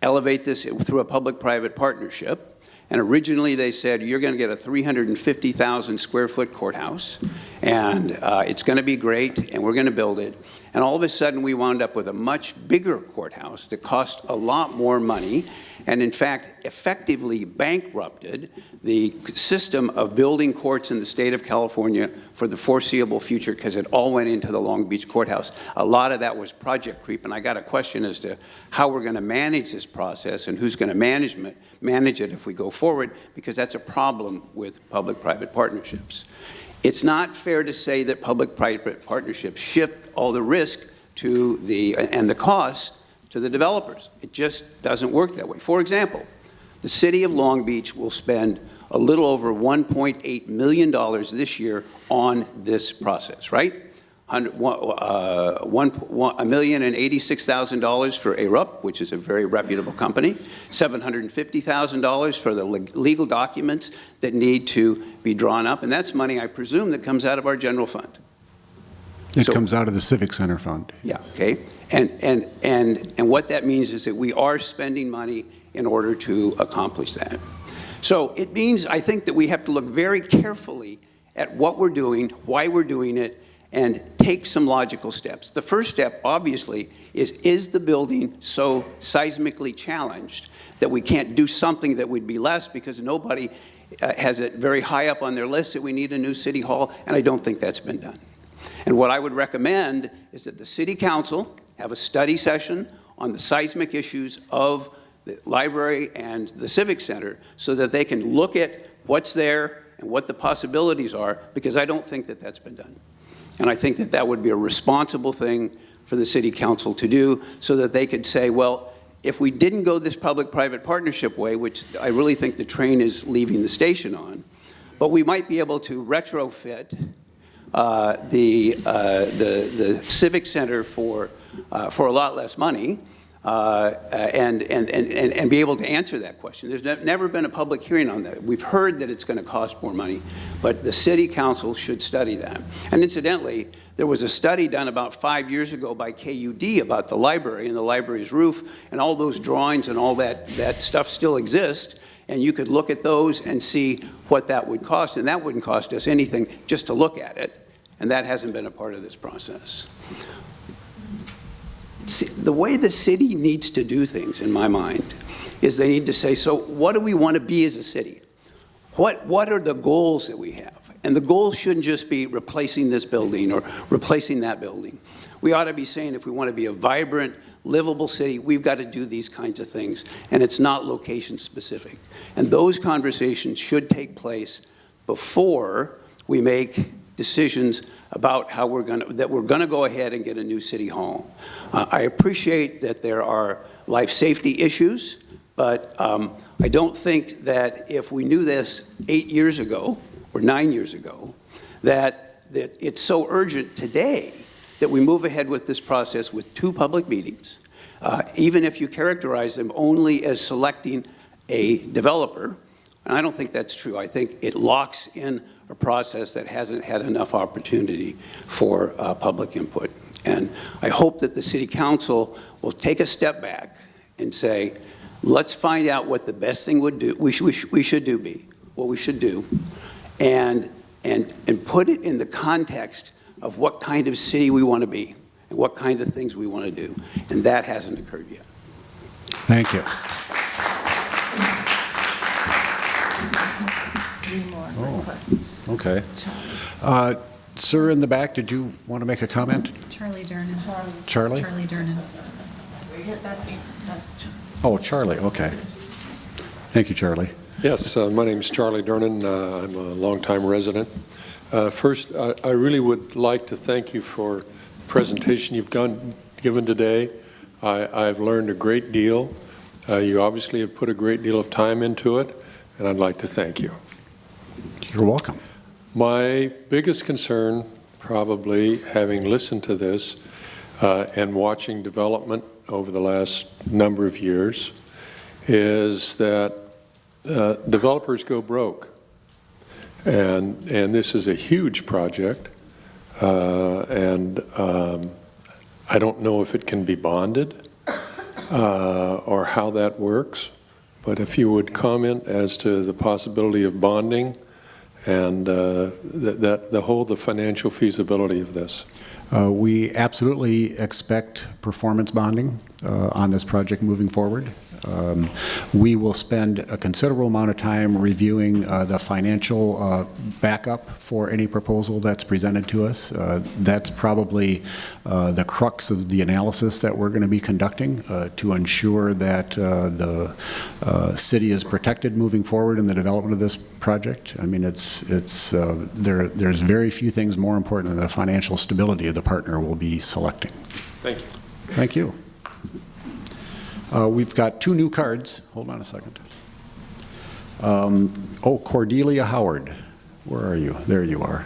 S6: elevate this through a public-private partnership, and originally they said, you're going to get a 350,000 square foot courthouse, and it's going to be great, and we're going to build it. And all of a sudden, we wound up with a much bigger courthouse that cost a lot more money, and in fact, effectively bankrupted the system of building courts in the state of California for the foreseeable future, because it all went into the Long Beach courthouse. A lot of that was project creep, and I got a question as to how we're going to manage this process and who's going to manage it if we go forward, because that's a problem with public-private partnerships. It's not fair to say that public-private partnerships shift all the risk to and the costs to the developers. It just doesn't work that way. For example, the city of Long Beach will spend a little over $1.8 million this year on this process, right? $1,086,000 for Arup, which is a very reputable company, $750,000 for the legal documents that need to be drawn up, and that's money, I presume, that comes out of our general fund.
S1: It comes out of the Civic Center Fund.
S6: Yeah, okay. And what that means is that we are spending money in order to accomplish that. So it means, I think, that we have to look very carefully at what we're doing, why we're doing it, and take some logical steps. The first step, obviously, is the building so seismically challenged that we can't do something that would be less, because nobody has it very high up on their list that we need a new city hall, and I don't think that's been done. And what I would recommend is that the City Council have a study session on the seismic issues of the library and the Civic Center so that they can look at what's there and what the possibilities are, because I don't think that that's been done. And I think that that would be a responsible thing for the City Council to do, so that they could say, well, if we didn't go this public-private partnership way, which I really think the train is leaving the station on, but we might be able to retrofit the Civic Center for a lot less money, and be able to answer that question. There's never been a public hearing on that. We've heard that it's going to cost more money, but the City Council should study that. And incidentally, there was a study done about 5 years ago by KUD about the library and the library's roof, and all those drawings and all that stuff still exist. And you could look at those and see what that would cost, and that wouldn't cost us anything just to look at it. And that hasn't been a part of this process. The way the city needs to do things, in my mind, is they need to say, so what do we want to be as a city? What are the goals that we have? And the goals shouldn't just be replacing this building or replacing that building. We ought to be saying, if we want to be a vibrant, livable city, we've got to do these kinds of things. And it's not location specific. And those conversations should take place before we make decisions about how we're going to go ahead and get a new city hall. I appreciate that there are life safety issues, but I don't think that if we knew this 8 years ago or 9 years ago, that it's so urgent today that we move ahead with this process with 2 public meetings, even if you characterize them only as selecting a developer. And I don't think that's true. I think it locks in a process that hasn't had enough opportunity for public input. And I hope that the City Council will take a step back and say, let's find out what the best thing would do, we should do, and put it in the context of what kind of city we want to be and what kind of things we want to do. And that hasn't occurred yet.
S1: Thank you.
S4: 3 more requests.
S1: Okay. Sir in the back, did you want to make a comment?
S19: Charlie Durnan.
S1: Charlie?
S19: Charlie Durnan.
S4: That's
S1: Oh, Charlie, okay. Thank you, Charlie.
S20: Yes, my name is Charlie Durnan. I'm a longtime resident. First, I really would like to thank you for the presentation you've given today. I've learned a great deal. You obviously have put a great deal of time into it, and I'd like to thank you.
S1: You're welcome.
S20: My biggest concern, probably having listened to this and watching development over the last number of years, is that developers go broke. And this is a huge project, and I don't know if it can be bonded or how that works, but if you would comment as to the possibility of bonding and the financial feasibility of this.
S1: We absolutely expect performance bonding on this project moving forward. We will spend a considerable amount of time reviewing the financial backup for any proposal that's presented to us. That's probably the crux of the analysis that we're going to be conducting to ensure that the city is protected moving forward in the development of this project. I mean, there's very few things more important than the financial stability of the partner we'll be selecting.
S20: Thank you.
S1: Thank you. We've got 2 new cards. Hold on a second. Cordelia Howard. Where are you? There you are.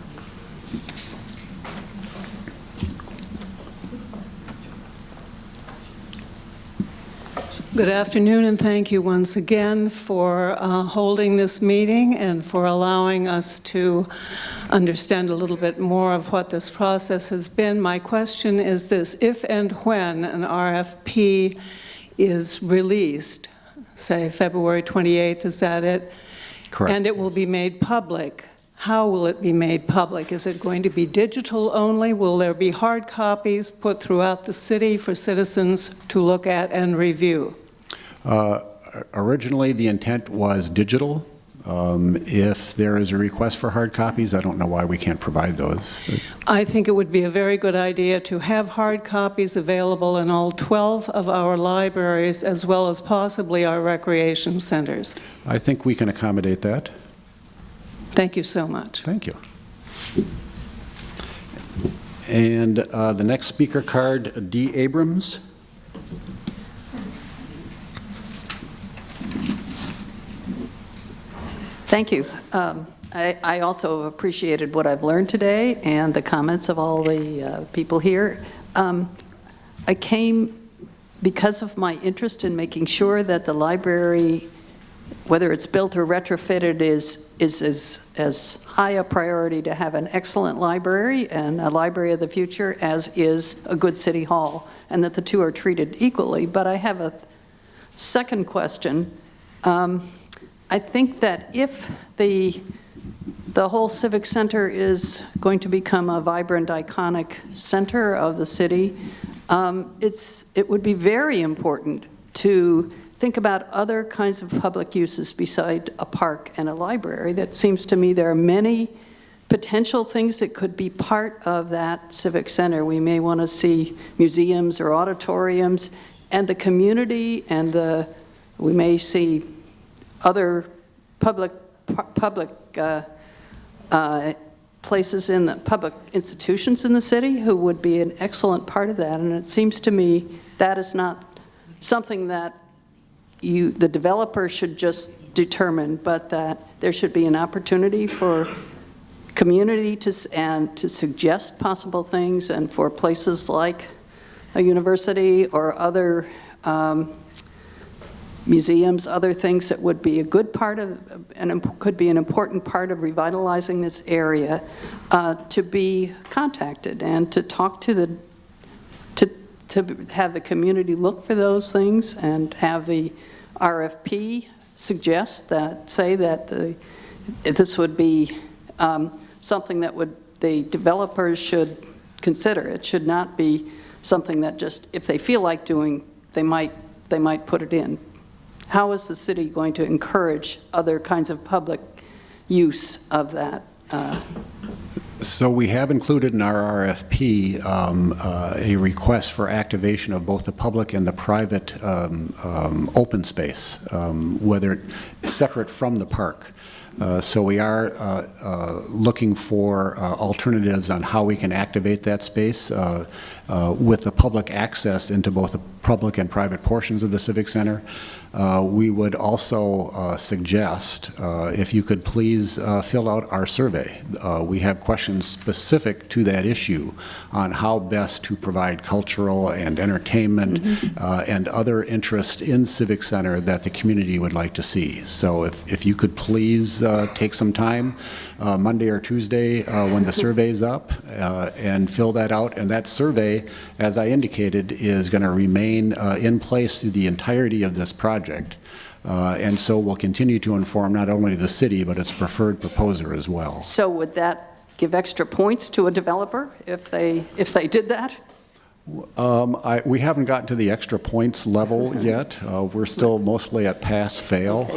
S21: Good afternoon, and thank you once again for holding this meeting and for allowing us to understand a little bit more of what this process has been. My question is this: if and when an RFP is released, say February 28th, is that it?
S1: Correct.
S21: And it will be made public. How will it be made public? Is it going to be digital only? Will there be hard copies put throughout the city for citizens to look at and review?
S1: Originally, the intent was digital. If there is a request for hard copies, I don't know why we can't provide those.
S21: I think it would be a very good idea to have hard copies available in all 12 of our libraries, as well as possibly our recreation centers.
S1: I think we can accommodate that.
S21: Thank you so much.
S1: Thank you. And the next speaker card, D. Abrams.
S22: Thank you. I also appreciated what I've learned today and the comments of all the people here. I came because of my interest in making sure that the library, whether it's built or retrofitted, is as high a priority to have an excellent library and a library of the future as is a good city hall, and that the two are treated equally. But I have a second question. I think that if the whole civic center is going to become a vibrant, iconic center of the city, it would be very important to think about other kinds of public uses beside a park and a library. That seems to me there are many potential things that could be part of that civic center. We may want to see museums or auditoriums, and the community, and we may see other public places in the public institutions in the city who would be an excellent part of that, and it seems to me that is not something that the developer should just determine, but that there should be an opportunity for community to suggest possible things, and for places like a university or other museums, other things that would be a good part of, and could be an important part of revitalizing this area, to be contacted and to talk to to have the community look for those things, and have the RFP suggest that, say that this would be something that the developers should consider. It should not be something that just, if they feel like doing, they might put it in. How is the city going to encourage other kinds of public use of that?
S1: So we have included in our RFP a request for activation of both the public and the private open space, whether it's separate from the park. So we are looking for alternatives on how we can activate that space with the public access into both the public and private portions of the Civic Center. We would also suggest if you could please fill out our survey. We have questions specific to that issue on how best to provide cultural and entertainment and other interest in Civic Center that the community would like to see. So if you could please take some time Monday or Tuesday when the survey's up and fill that out. And that survey, as I indicated, is going to remain in place through the entirety of this project. And so will continue to inform not only the city, but its preferred proposer as well.
S22: So would that give extra points to a developer if they did that?
S1: We haven't gotten to the extra points level yet. We're still mostly at pass-fail.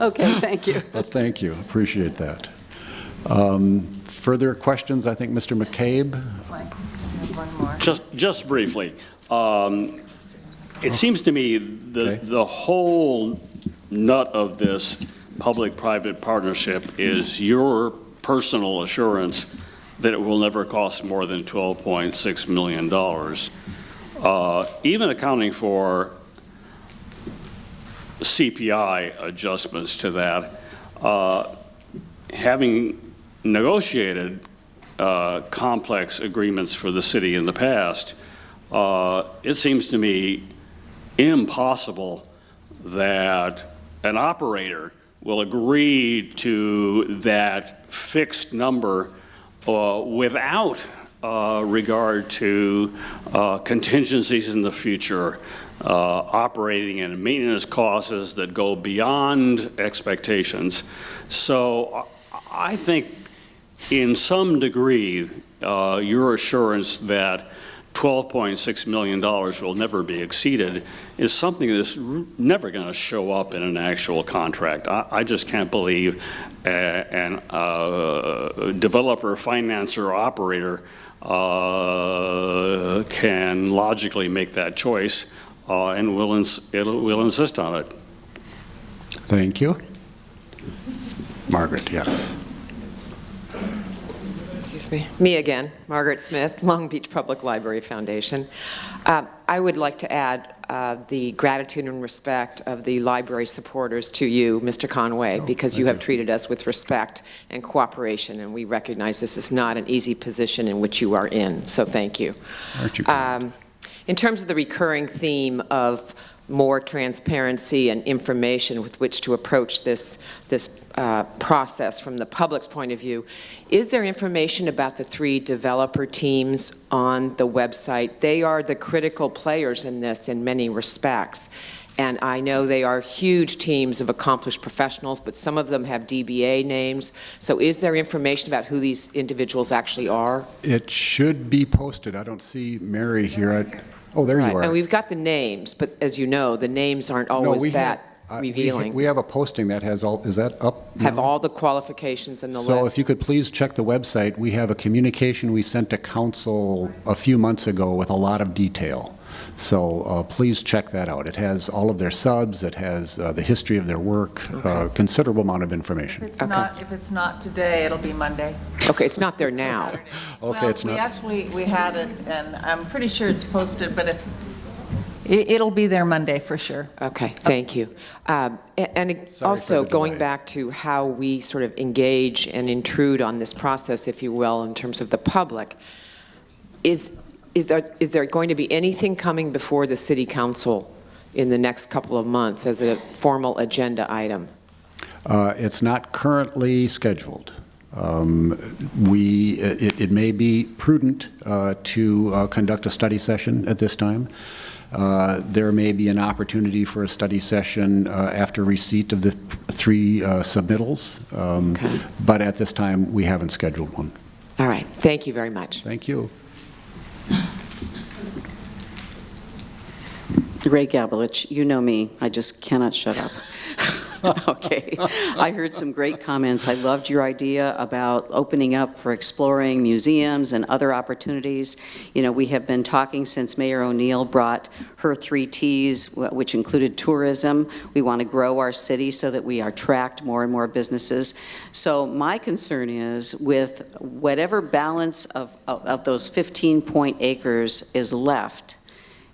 S22: Okay, thank you.
S1: But thank you, appreciate that. Further questions? I think Mr. McCabe.
S4: One more.
S10: Just briefly, it seems to me the whole nut of this public-private partnership is your personal assurance that it will never cost more than $12.6 million. Even accounting for CPI adjustments to that, having negotiated complex agreements for the city in the past, it seems to me impossible that an operator will agree to that fixed number without regard to contingencies in the future, operating and maintenance costs that go beyond expectations. So I think in some degree, your assurance that $12.6 million will never be exceeded is something that's never going to show up in an actual contract. I just can't believe an developer, financer, or operator can logically make that choice and will insist on it.
S1: Thank you. Margaret, yes.
S11: Excuse me. Me again, Margaret Smith, Long Beach Public Library Foundation. I would like to add the gratitude and respect of the library supporters to you, Mr. Conway, because you have treated us with respect and cooperation, and we recognize this is not an easy position in which you are in, so thank you.
S1: Aren't you
S11: in terms of the recurring theme of more transparency and information with which to approach this process from the public's point of view, is there information about the 3 developer teams on the website? They are the critical players in this in many respects. And I know they are huge teams of accomplished professionals, but some of them have DBA names. So is there information about who these individuals actually are?
S1: It should be posted. I don't see Mary here. Oh, there you are.
S11: And we've got the names, but as you know, the names aren't always revealing.
S1: We have a posting that has all, is that up now?
S11: Have all the qualifications in the list.
S1: So if you could please check the website, we have a communication we sent to council a few months ago with a lot of detail. So please check that out. It has all of their subs, it has the history of their work, considerable amount of information.
S4: If it's not today, it'll be Monday.
S11: Okay, it's not there now.
S1: Okay,
S4: Well,
S1: it's not.
S4: we had it, and I'm pretty sure it's posted, but it'll be there Monday for sure.
S11: Okay, thank you. And also, going back to how we sort of engage and intrude on this process, if you will, in terms of the public, is there going to be anything coming before the City Council in the next couple of months as a formal agenda item?
S1: It's not currently scheduled. It may be prudent to conduct a study session at this time. There may be an opportunity for a study session after receipt of the 3 submittals, but at this time, we haven't scheduled one.
S11: All right, thank you very much.
S1: Thank you.
S12: Ray Gabelich, you know me, I just cannot shut up. Okay, I heard some great comments. I loved your idea about opening up for exploring museums and other opportunities. You know, we have been talking since Mayor O'Neill brought her 3 T's, which included tourism. We want to grow our city so that we attract more and more businesses. So my concern is with whatever balance of those 15 acres is left,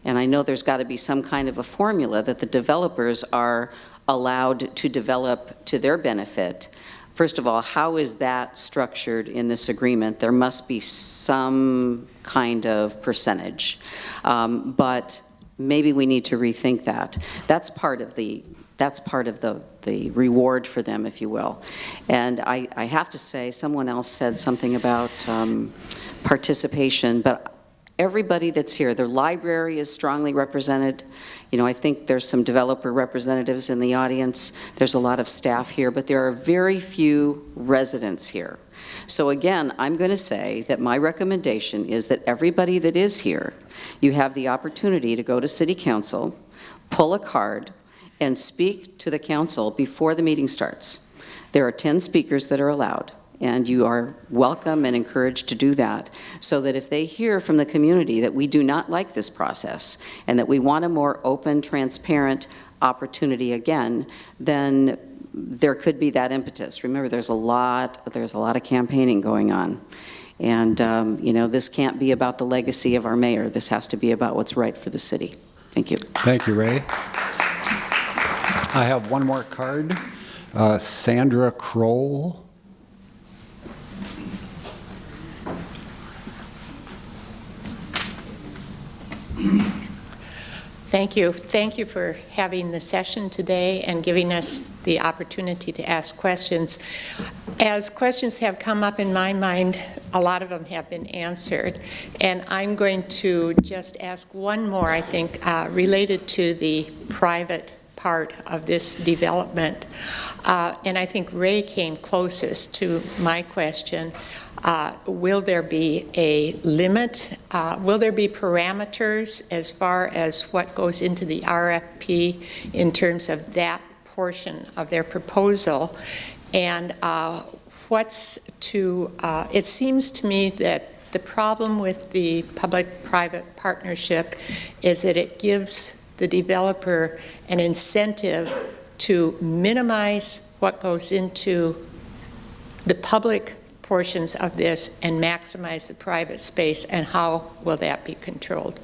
S12: and I know there's got to be some kind of a formula that the developers are allowed to develop to their benefit. First of all, how is that structured in this agreement? There must be some kind of percentage, but maybe we need to rethink that. That's part of the reward for them, if you will. And I have to say, someone else said something about participation, but everybody that's here, the library is strongly represented. You know, I think there's some developer representatives in the audience. There's a lot of staff here, but there are very few residents here. So again, I'm going to say that my recommendation is that everybody that is here, you have the opportunity to go to City Council, pull a card, and speak to the council before the meeting starts. There are 10 speakers that are allowed, and you are welcome and encouraged to do that, so that if they hear from the community that we do not like this process and that we want a more open, transparent opportunity again, then there could be that impetus. Remember, there's a lot of campaigning going on. And you know, this can't be about the legacy of our mayor. This has to be about what's right for the city. Thank you.
S1: Thank you, Ray. I have one more card. Sandra Kroll.
S2: Thank you. Thank you for having the session today and giving us the opportunity to ask questions. As questions have come up in my mind, a lot of them have been answered. And I'm going to just ask one more, I think, related to the private part of this development. And I think Ray came closest to my question. Will there be a limit? Will there be parameters as far as what goes into the RFP in terms of that portion of their proposal? And it seems to me that the problem with the public-private partnership is that it gives the developer an incentive to minimize what goes into the public portions of this and maximize the private space, and how will that be controlled?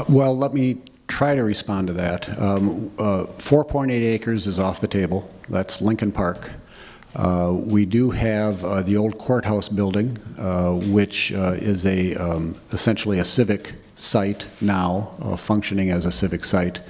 S1: Well, let me try to respond to that. 4.8 acres is off the table. That's Lincoln Park. We do have the old courthouse building, which is essentially a civic site now, functioning as a civic site.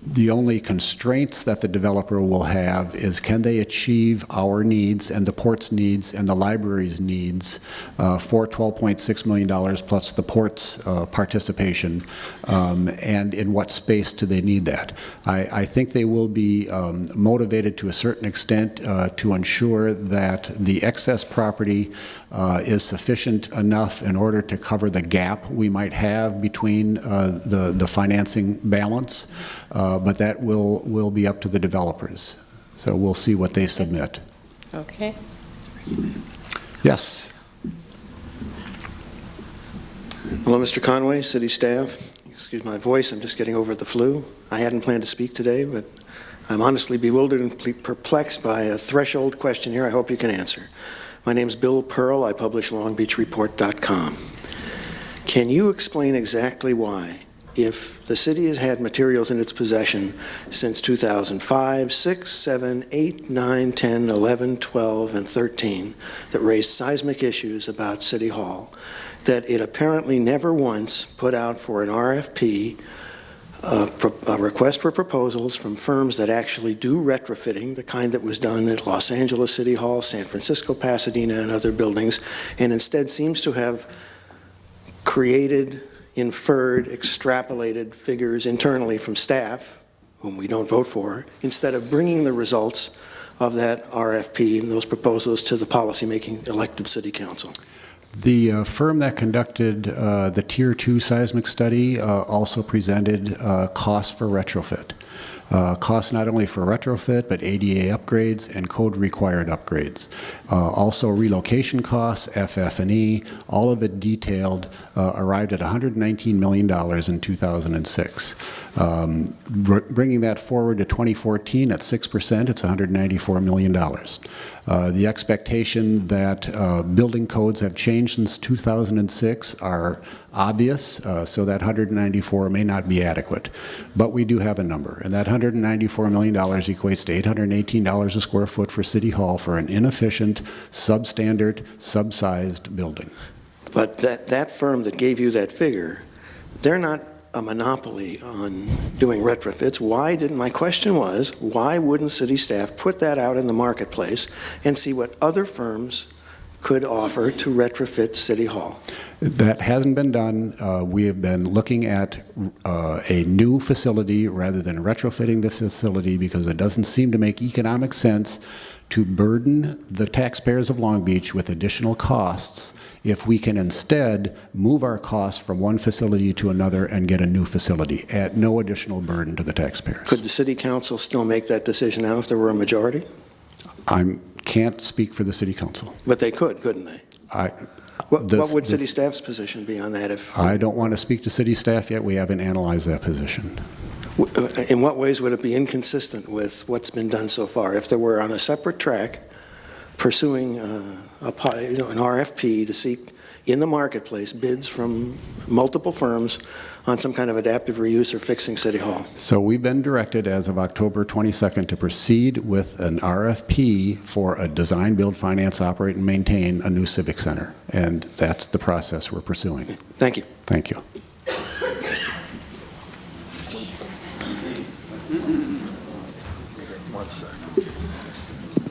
S1: The only constraints that the developer will have is, can they achieve our needs and the port's needs and the library's needs for $12.6 million plus the port's participation, and in what space do they need that? I think they will be motivated to a certain extent to ensure that the excess property is sufficient enough in order to cover the gap we might have between the financing balance balance, but that will be up to the developers. So we'll see what they submit.
S2: Okay.
S1: Yes.
S3: Hello, Mr. Conway, city staff. Excuse my voice, I'm just getting over the flu. I hadn't planned to speak today, but I'm honestly bewildered and perplexed by a threshold question here I hope you can answer. My name is Bill Pearl. I publish longbeachreport.com. Can you explain exactly why, if the city has had materials in its possession since 2005, 6, 7, 8, 9, 10, 11, 12, and 13 that raised seismic issues about City Hall, that it apparently never once put out for an RFP, a request for proposals from firms that actually do retrofitting, the kind that was done at Los Angeles City Hall, San Francisco, Pasadena, and other buildings, and instead seems to have created, inferred, extrapolated figures internally from staff, whom we don't vote for, instead of bringing the results of that RFP and those proposals to the policymaking elected city council?
S1: The firm that conducted the Tier 2 seismic study also presented costs for retrofit. Costs not only for retrofit, but ADA upgrades and code-required upgrades. Also relocation costs, FF&E, all of it detailed, arrived at $119 million in 2006. Bringing that forward to 2014 at 6%, it's $194 million. The expectation that building codes have changed since 2006 are obvious, so that 194 may not be adequate. But we do have a number, and that $194 million equates to $818 a square foot for City Hall for an inefficient, substandard, subsized building.
S3: But that firm that gave you that figure, they're not a monopoly on doing retrofits. My question was, why wouldn't city staff put that out in the marketplace and see what other firms could offer to retrofit City Hall?
S1: That hasn't been done. We have been looking at a new facility rather than retrofitting the facility because it doesn't seem to make economic sense to burden the taxpayers of Long Beach with additional costs if we can instead move our costs from one facility to another and get a new facility at no additional burden to the taxpayers.
S3: Could the city council still make that decision now if there were a majority?
S1: I can't speak for the city council.
S3: But they could, couldn't they? What would city staff's position be on that? If
S1: I don't want to speak to city staff yet. We haven't analyzed that position.
S3: In what ways would it be inconsistent with what's been done so far? If there were on a separate track pursuing an RFP to seek in the marketplace bids from multiple firms on some kind of adaptive reuse or fixing City Hall?
S1: So we've been directed as of October 22nd to proceed with an RFP for a design, build, finance, operate, and maintain a new civic center. And that's the process we're pursuing.
S3: Thank you.
S1: Thank you.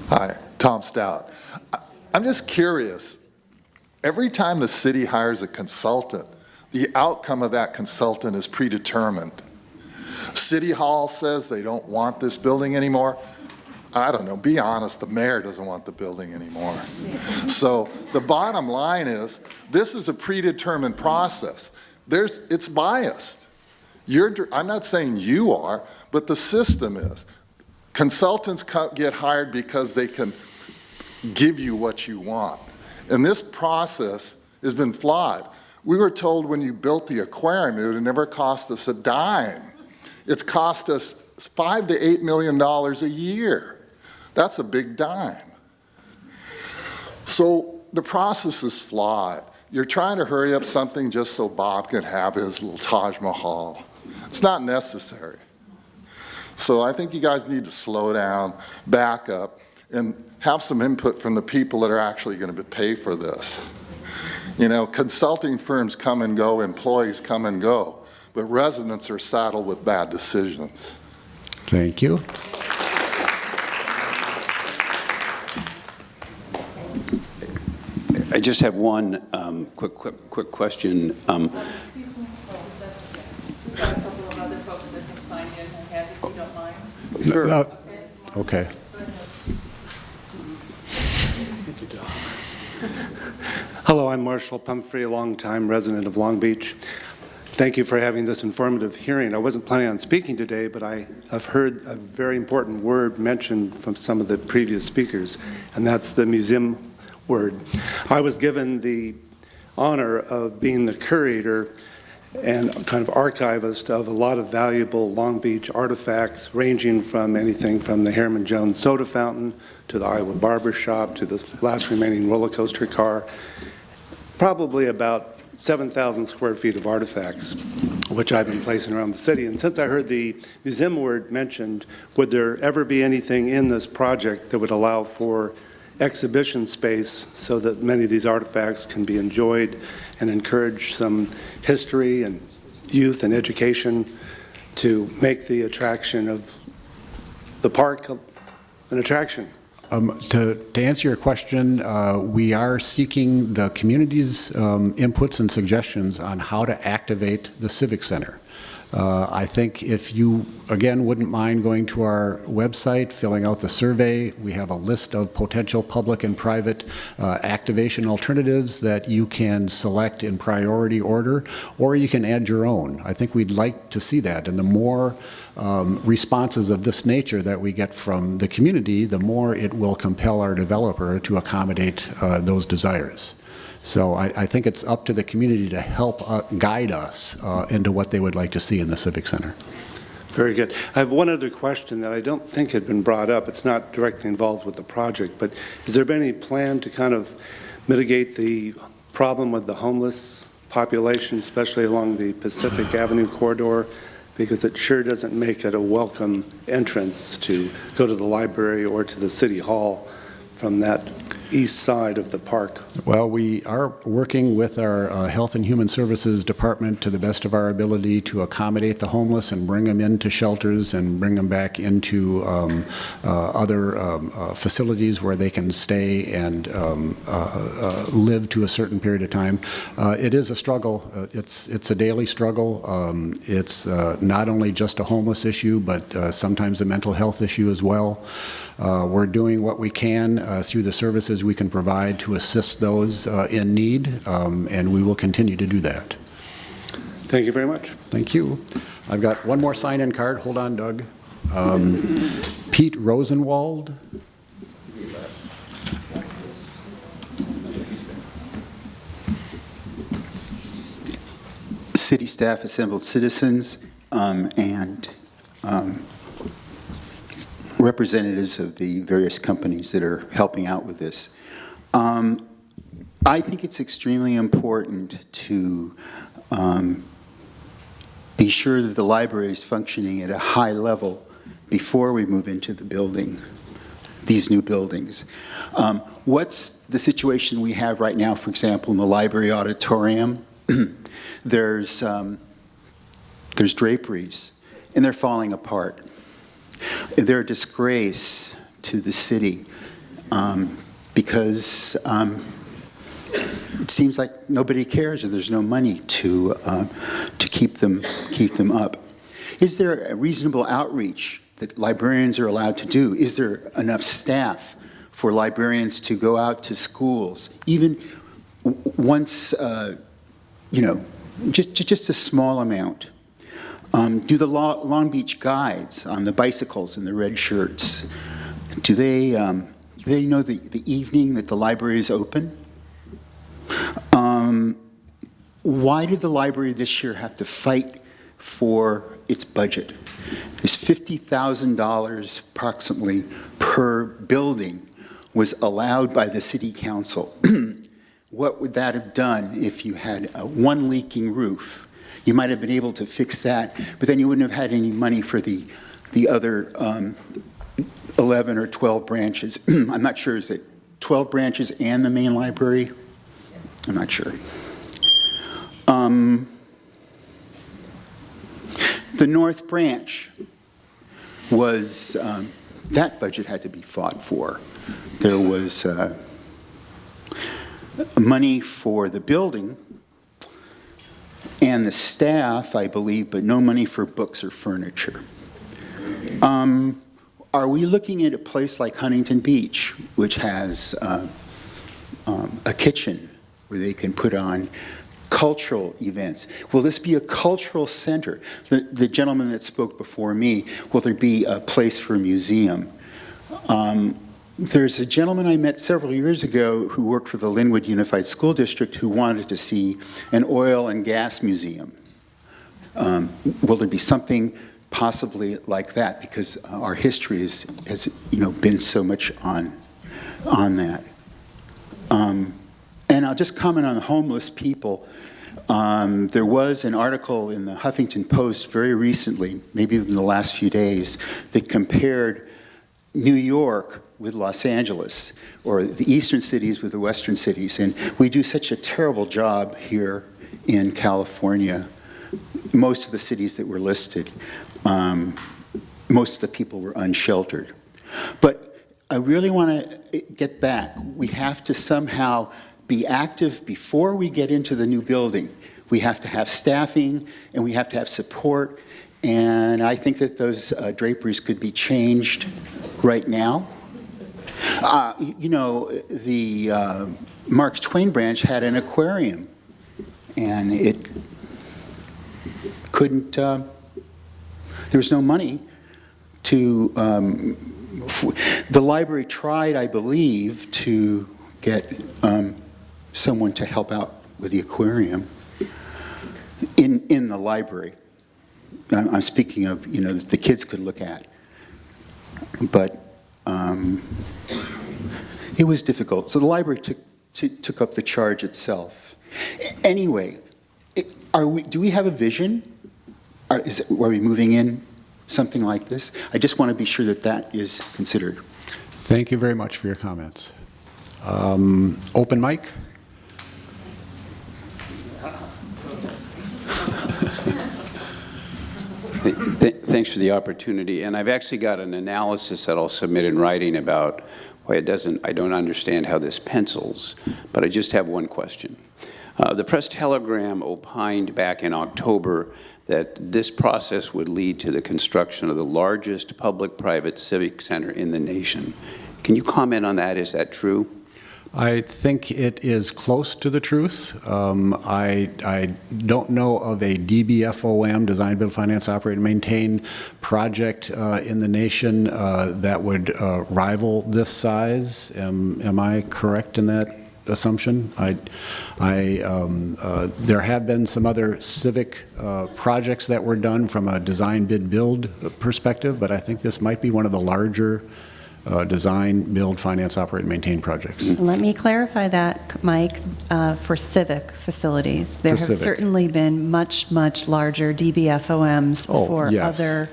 S19: Hi, Tom Stout. I'm just curious, every time the city hires a consultant, the outcome of that consultant is predetermined. City Hall says they don't want this building anymore. I don't know, be honest, the mayor doesn't want the building anymore. So the bottom line is, this is a predetermined process. It's biased. I'm not saying you are, but the system is. Consultants get hired because they can give you what you want. And this process has been flawed. We were told when you built the aquarium, it would never cost us a dime. It's cost us $5 to $8 million a year. That's a big dime. So the process is flawed. You're trying to hurry up something just so Bob can have his little Taj Mahal. It's not necessary. So I think you guys need to slow down, back up, and have some input from the people that are actually going to pay for this. You know, consulting firms come and go, employees come and go, but residents are saddled with bad decisions.
S1: Thank you.
S6: I just have one quick question.
S18: Excuse me, we've got a couple of other folks that have signed in ahead, if you don't mind.
S1: Sure. Okay.
S23: Hello, I'm Marshall Pumphrey, a longtime resident of Long Beach.
S5: Thank you for having this informative hearing. I wasn't planning on speaking today, but I have heard a very important word mentioned from some of the previous speakers, and that's the museum word. I was given the honor of being the curator and kind of archivist of a lot of valuable Long Beach artifacts, ranging from anything from the Harriman Jones soda fountain to the Iowa Barber Shop to the last remaining roller coaster car. Probably about 7,000 square feet of artifacts, which I've been placing around the city. And since I heard the museum word mentioned, would there ever be anything in this project that would allow for exhibition space so that many of these artifacts can be enjoyed and encourage some history and youth and education to make the attraction of the park an attraction?
S1: To answer your question, we are seeking the community's inputs and suggestions on how to activate the Civic Center. I think if you, again, wouldn't mind going to our website, filling out the survey, we have a list of potential public and private activation alternatives that you can select in priority order, or you can add your own. I think we'd like to see that, and the more responses of this nature that we get from the community, the more it will compel our developer to accommodate those desires. So I think it's up to the community to help guide us into what they would like to see in the Civic Center.
S5: Very good. I have one other question that I don't think had been brought up. It's not directly involved with the project, but has there been any plan to kind of mitigate the problem with the homeless population, especially along the Pacific Avenue corridor? Because it sure doesn't make it a welcome entrance to go to the library or to the city hall from that east side of the park.
S1: Well, we are working with our Health and Human Services Department to the best of our ability to accommodate the homeless and bring them into shelters and bring them back into other facilities where they can stay and live to a certain period of time. It is a struggle. It's a daily struggle. It's not only just a homeless issue, but sometimes a mental health issue as well. We're doing what we can through the services we can provide to assist those in need, and we will continue to do that.
S5: Thank you very much.
S1: Thank you. I've got one more sign-in card. Hold on, Doug. Pete Rosenwald.
S7: City staff, assembled citizens, and representatives of the various companies that are helping out with this. I think it's extremely important to be sure that the library is functioning at a high level before we move into the building, these new buildings. What's the situation we have right now, for example, in the library auditorium? There's draperies, and they're falling apart. They're a disgrace to the city because it seems like nobody cares, or there's no money to keep them up. Is there a reasonable outreach that librarians are allowed to do? Is there enough staff for librarians to go out to schools, even once, just a small amount? Do the Long Beach guides on the bicycles and the red shirts, do they know the evening that the library is open? Why did the library this year have to fight for its budget? This $50,000 approximately per building was allowed by the city council. What would that have done if you had one leaking roof? You might have been able to fix that, but then you wouldn't have had any money for the other 11 or 12 branches. I'm not sure, is it 12 branches and the main library? I'm not sure. The North Branch was, that budget had to be fought for. There was money for the building and the staff, I believe, but no money for books or furniture. Are we looking at a place like Huntington Beach, which has a kitchen where they can put on cultural events? Will this be a cultural center? The gentleman that spoke before me, will there be a place for a museum? There's a gentleman I met several years ago who worked for the Linwood Unified School District who wanted to see an oil and gas museum. Will there be something possibly like that? Because our history has been so much on that. And I'll just comment on homeless people. There was an article in the Huffington Post very recently, maybe in the last few days, that compared New York with Los Angeles, or the eastern cities with the western cities. And we do such a terrible job here in California. Most of the cities that were listed, most of the people were unsheltered. But I really want to get back. We have to somehow be active before we get into the new building. We have to have staffing, and we have to have support. And I think that those draperies could be changed right now. The Mark Twain branch had an aquarium, and it couldn't, there was no money to, the library tried, I believe, to get someone to help out with the aquarium in the library. I'm speaking of, the kids could look at. But it was difficult. So the library took up the charge itself. Anyway, do we have a vision? Are we moving in something like this? I just want to be sure that that is considered.
S1: Thank you very much for your comments. Open mic?
S6: Thanks for the opportunity. And I've actually got an analysis that I'll submit in writing about why I don't understand how this pencils, but I just have one question. The Press Telegram opined back in October that this process would lead to the construction of the largest public-private civic center in the nation. Can you comment on that? Is that true?
S1: I think it is close to the truth. I don't know of a DBFOM, Design, Build, Finance, Operate, and Maintain project in the nation that would rival this size. Am I correct in that assumption? There have been some other civic projects that were done from a design, bid, build perspective, but I think this might be one of the larger design, build, finance, operate, and maintain projects.
S8: Let me clarify that, Mike, for civic facilities. There have certainly been much, much larger DBFOMs for other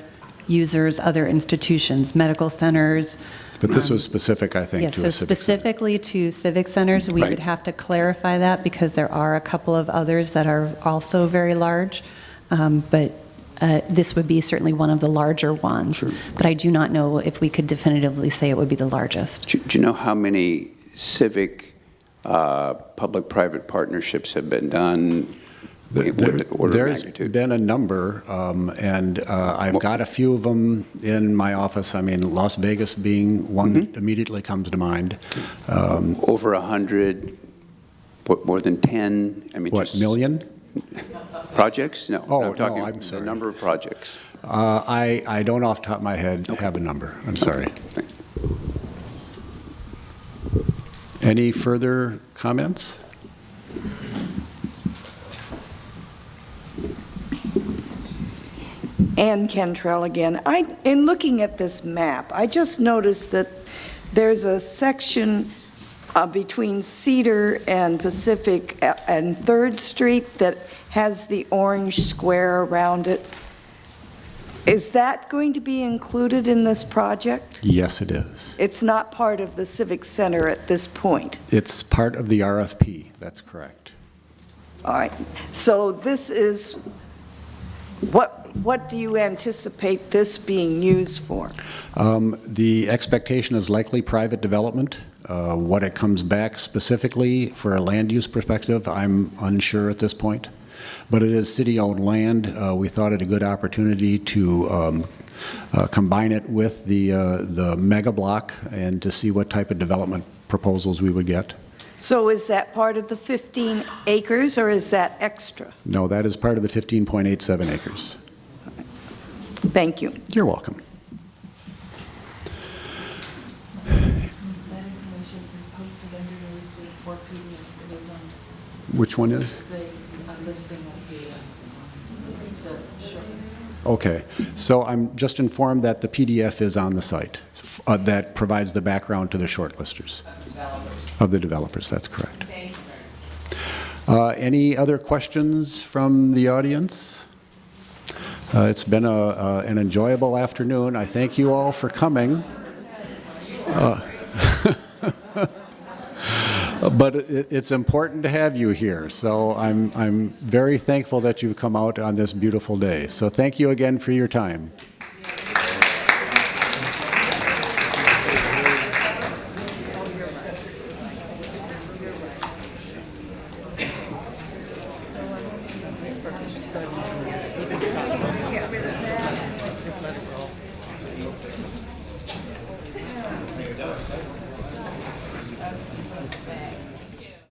S8: users, other institutions, medical centers.
S1: But this was specific, I think,
S8: yes,
S1: to a
S8: so
S1: civic
S8: specifically to civic centers, we would have to clarify that because there are a couple of others that are also very large. But this would be certainly one of the larger ones, sure. But I do not know if we could definitively say it would be the largest.
S6: Do you know how many civic public-private partnerships have been done?
S1: There's been a number, and I've got a few of them in my office. I mean, Las Vegas being one that immediately comes to mind.
S6: Over 100, more than 10? I mean,
S1: what, million?
S6: Projects? No.
S1: Oh,
S6: I'm talking
S1: I'm sorry.
S6: The number of projects.
S1: I don't off the top of my head have a number. I'm sorry. Any further comments?
S14: Ann Cantrell again. In looking at this map, I just noticed that there's a section between Cedar and Pacific and 3rd Street that has the orange square around it. Is that going to be included in this project?
S1: Yes, it is.
S14: It's not part of the Civic Center at this point?
S1: It's part of the RFP. That's correct.
S14: All right. So this is, what do you anticipate this being used for?
S1: The expectation is likely private development. What it comes back specifically for a land use perspective, I'm unsure at this point. But it is city-owned land. We thought it a good opportunity to combine it with the mega block and to see what type of development proposals we would get.
S14: So is that part of the 15 acres, or is that extra?
S1: No, that is part of the 15.87 acres.
S14: Thank you.
S1: You're welcome. Which one is? Okay, so I'm just informed that the PDF is on the site that provides the background to the shortlisters. Of the developers, that's correct. Any other questions from the audience? It's been an enjoyable afternoon. I thank you all for coming. But it's important to have you here, so I'm very thankful that you've come out on this beautiful day. So thank you again for your time.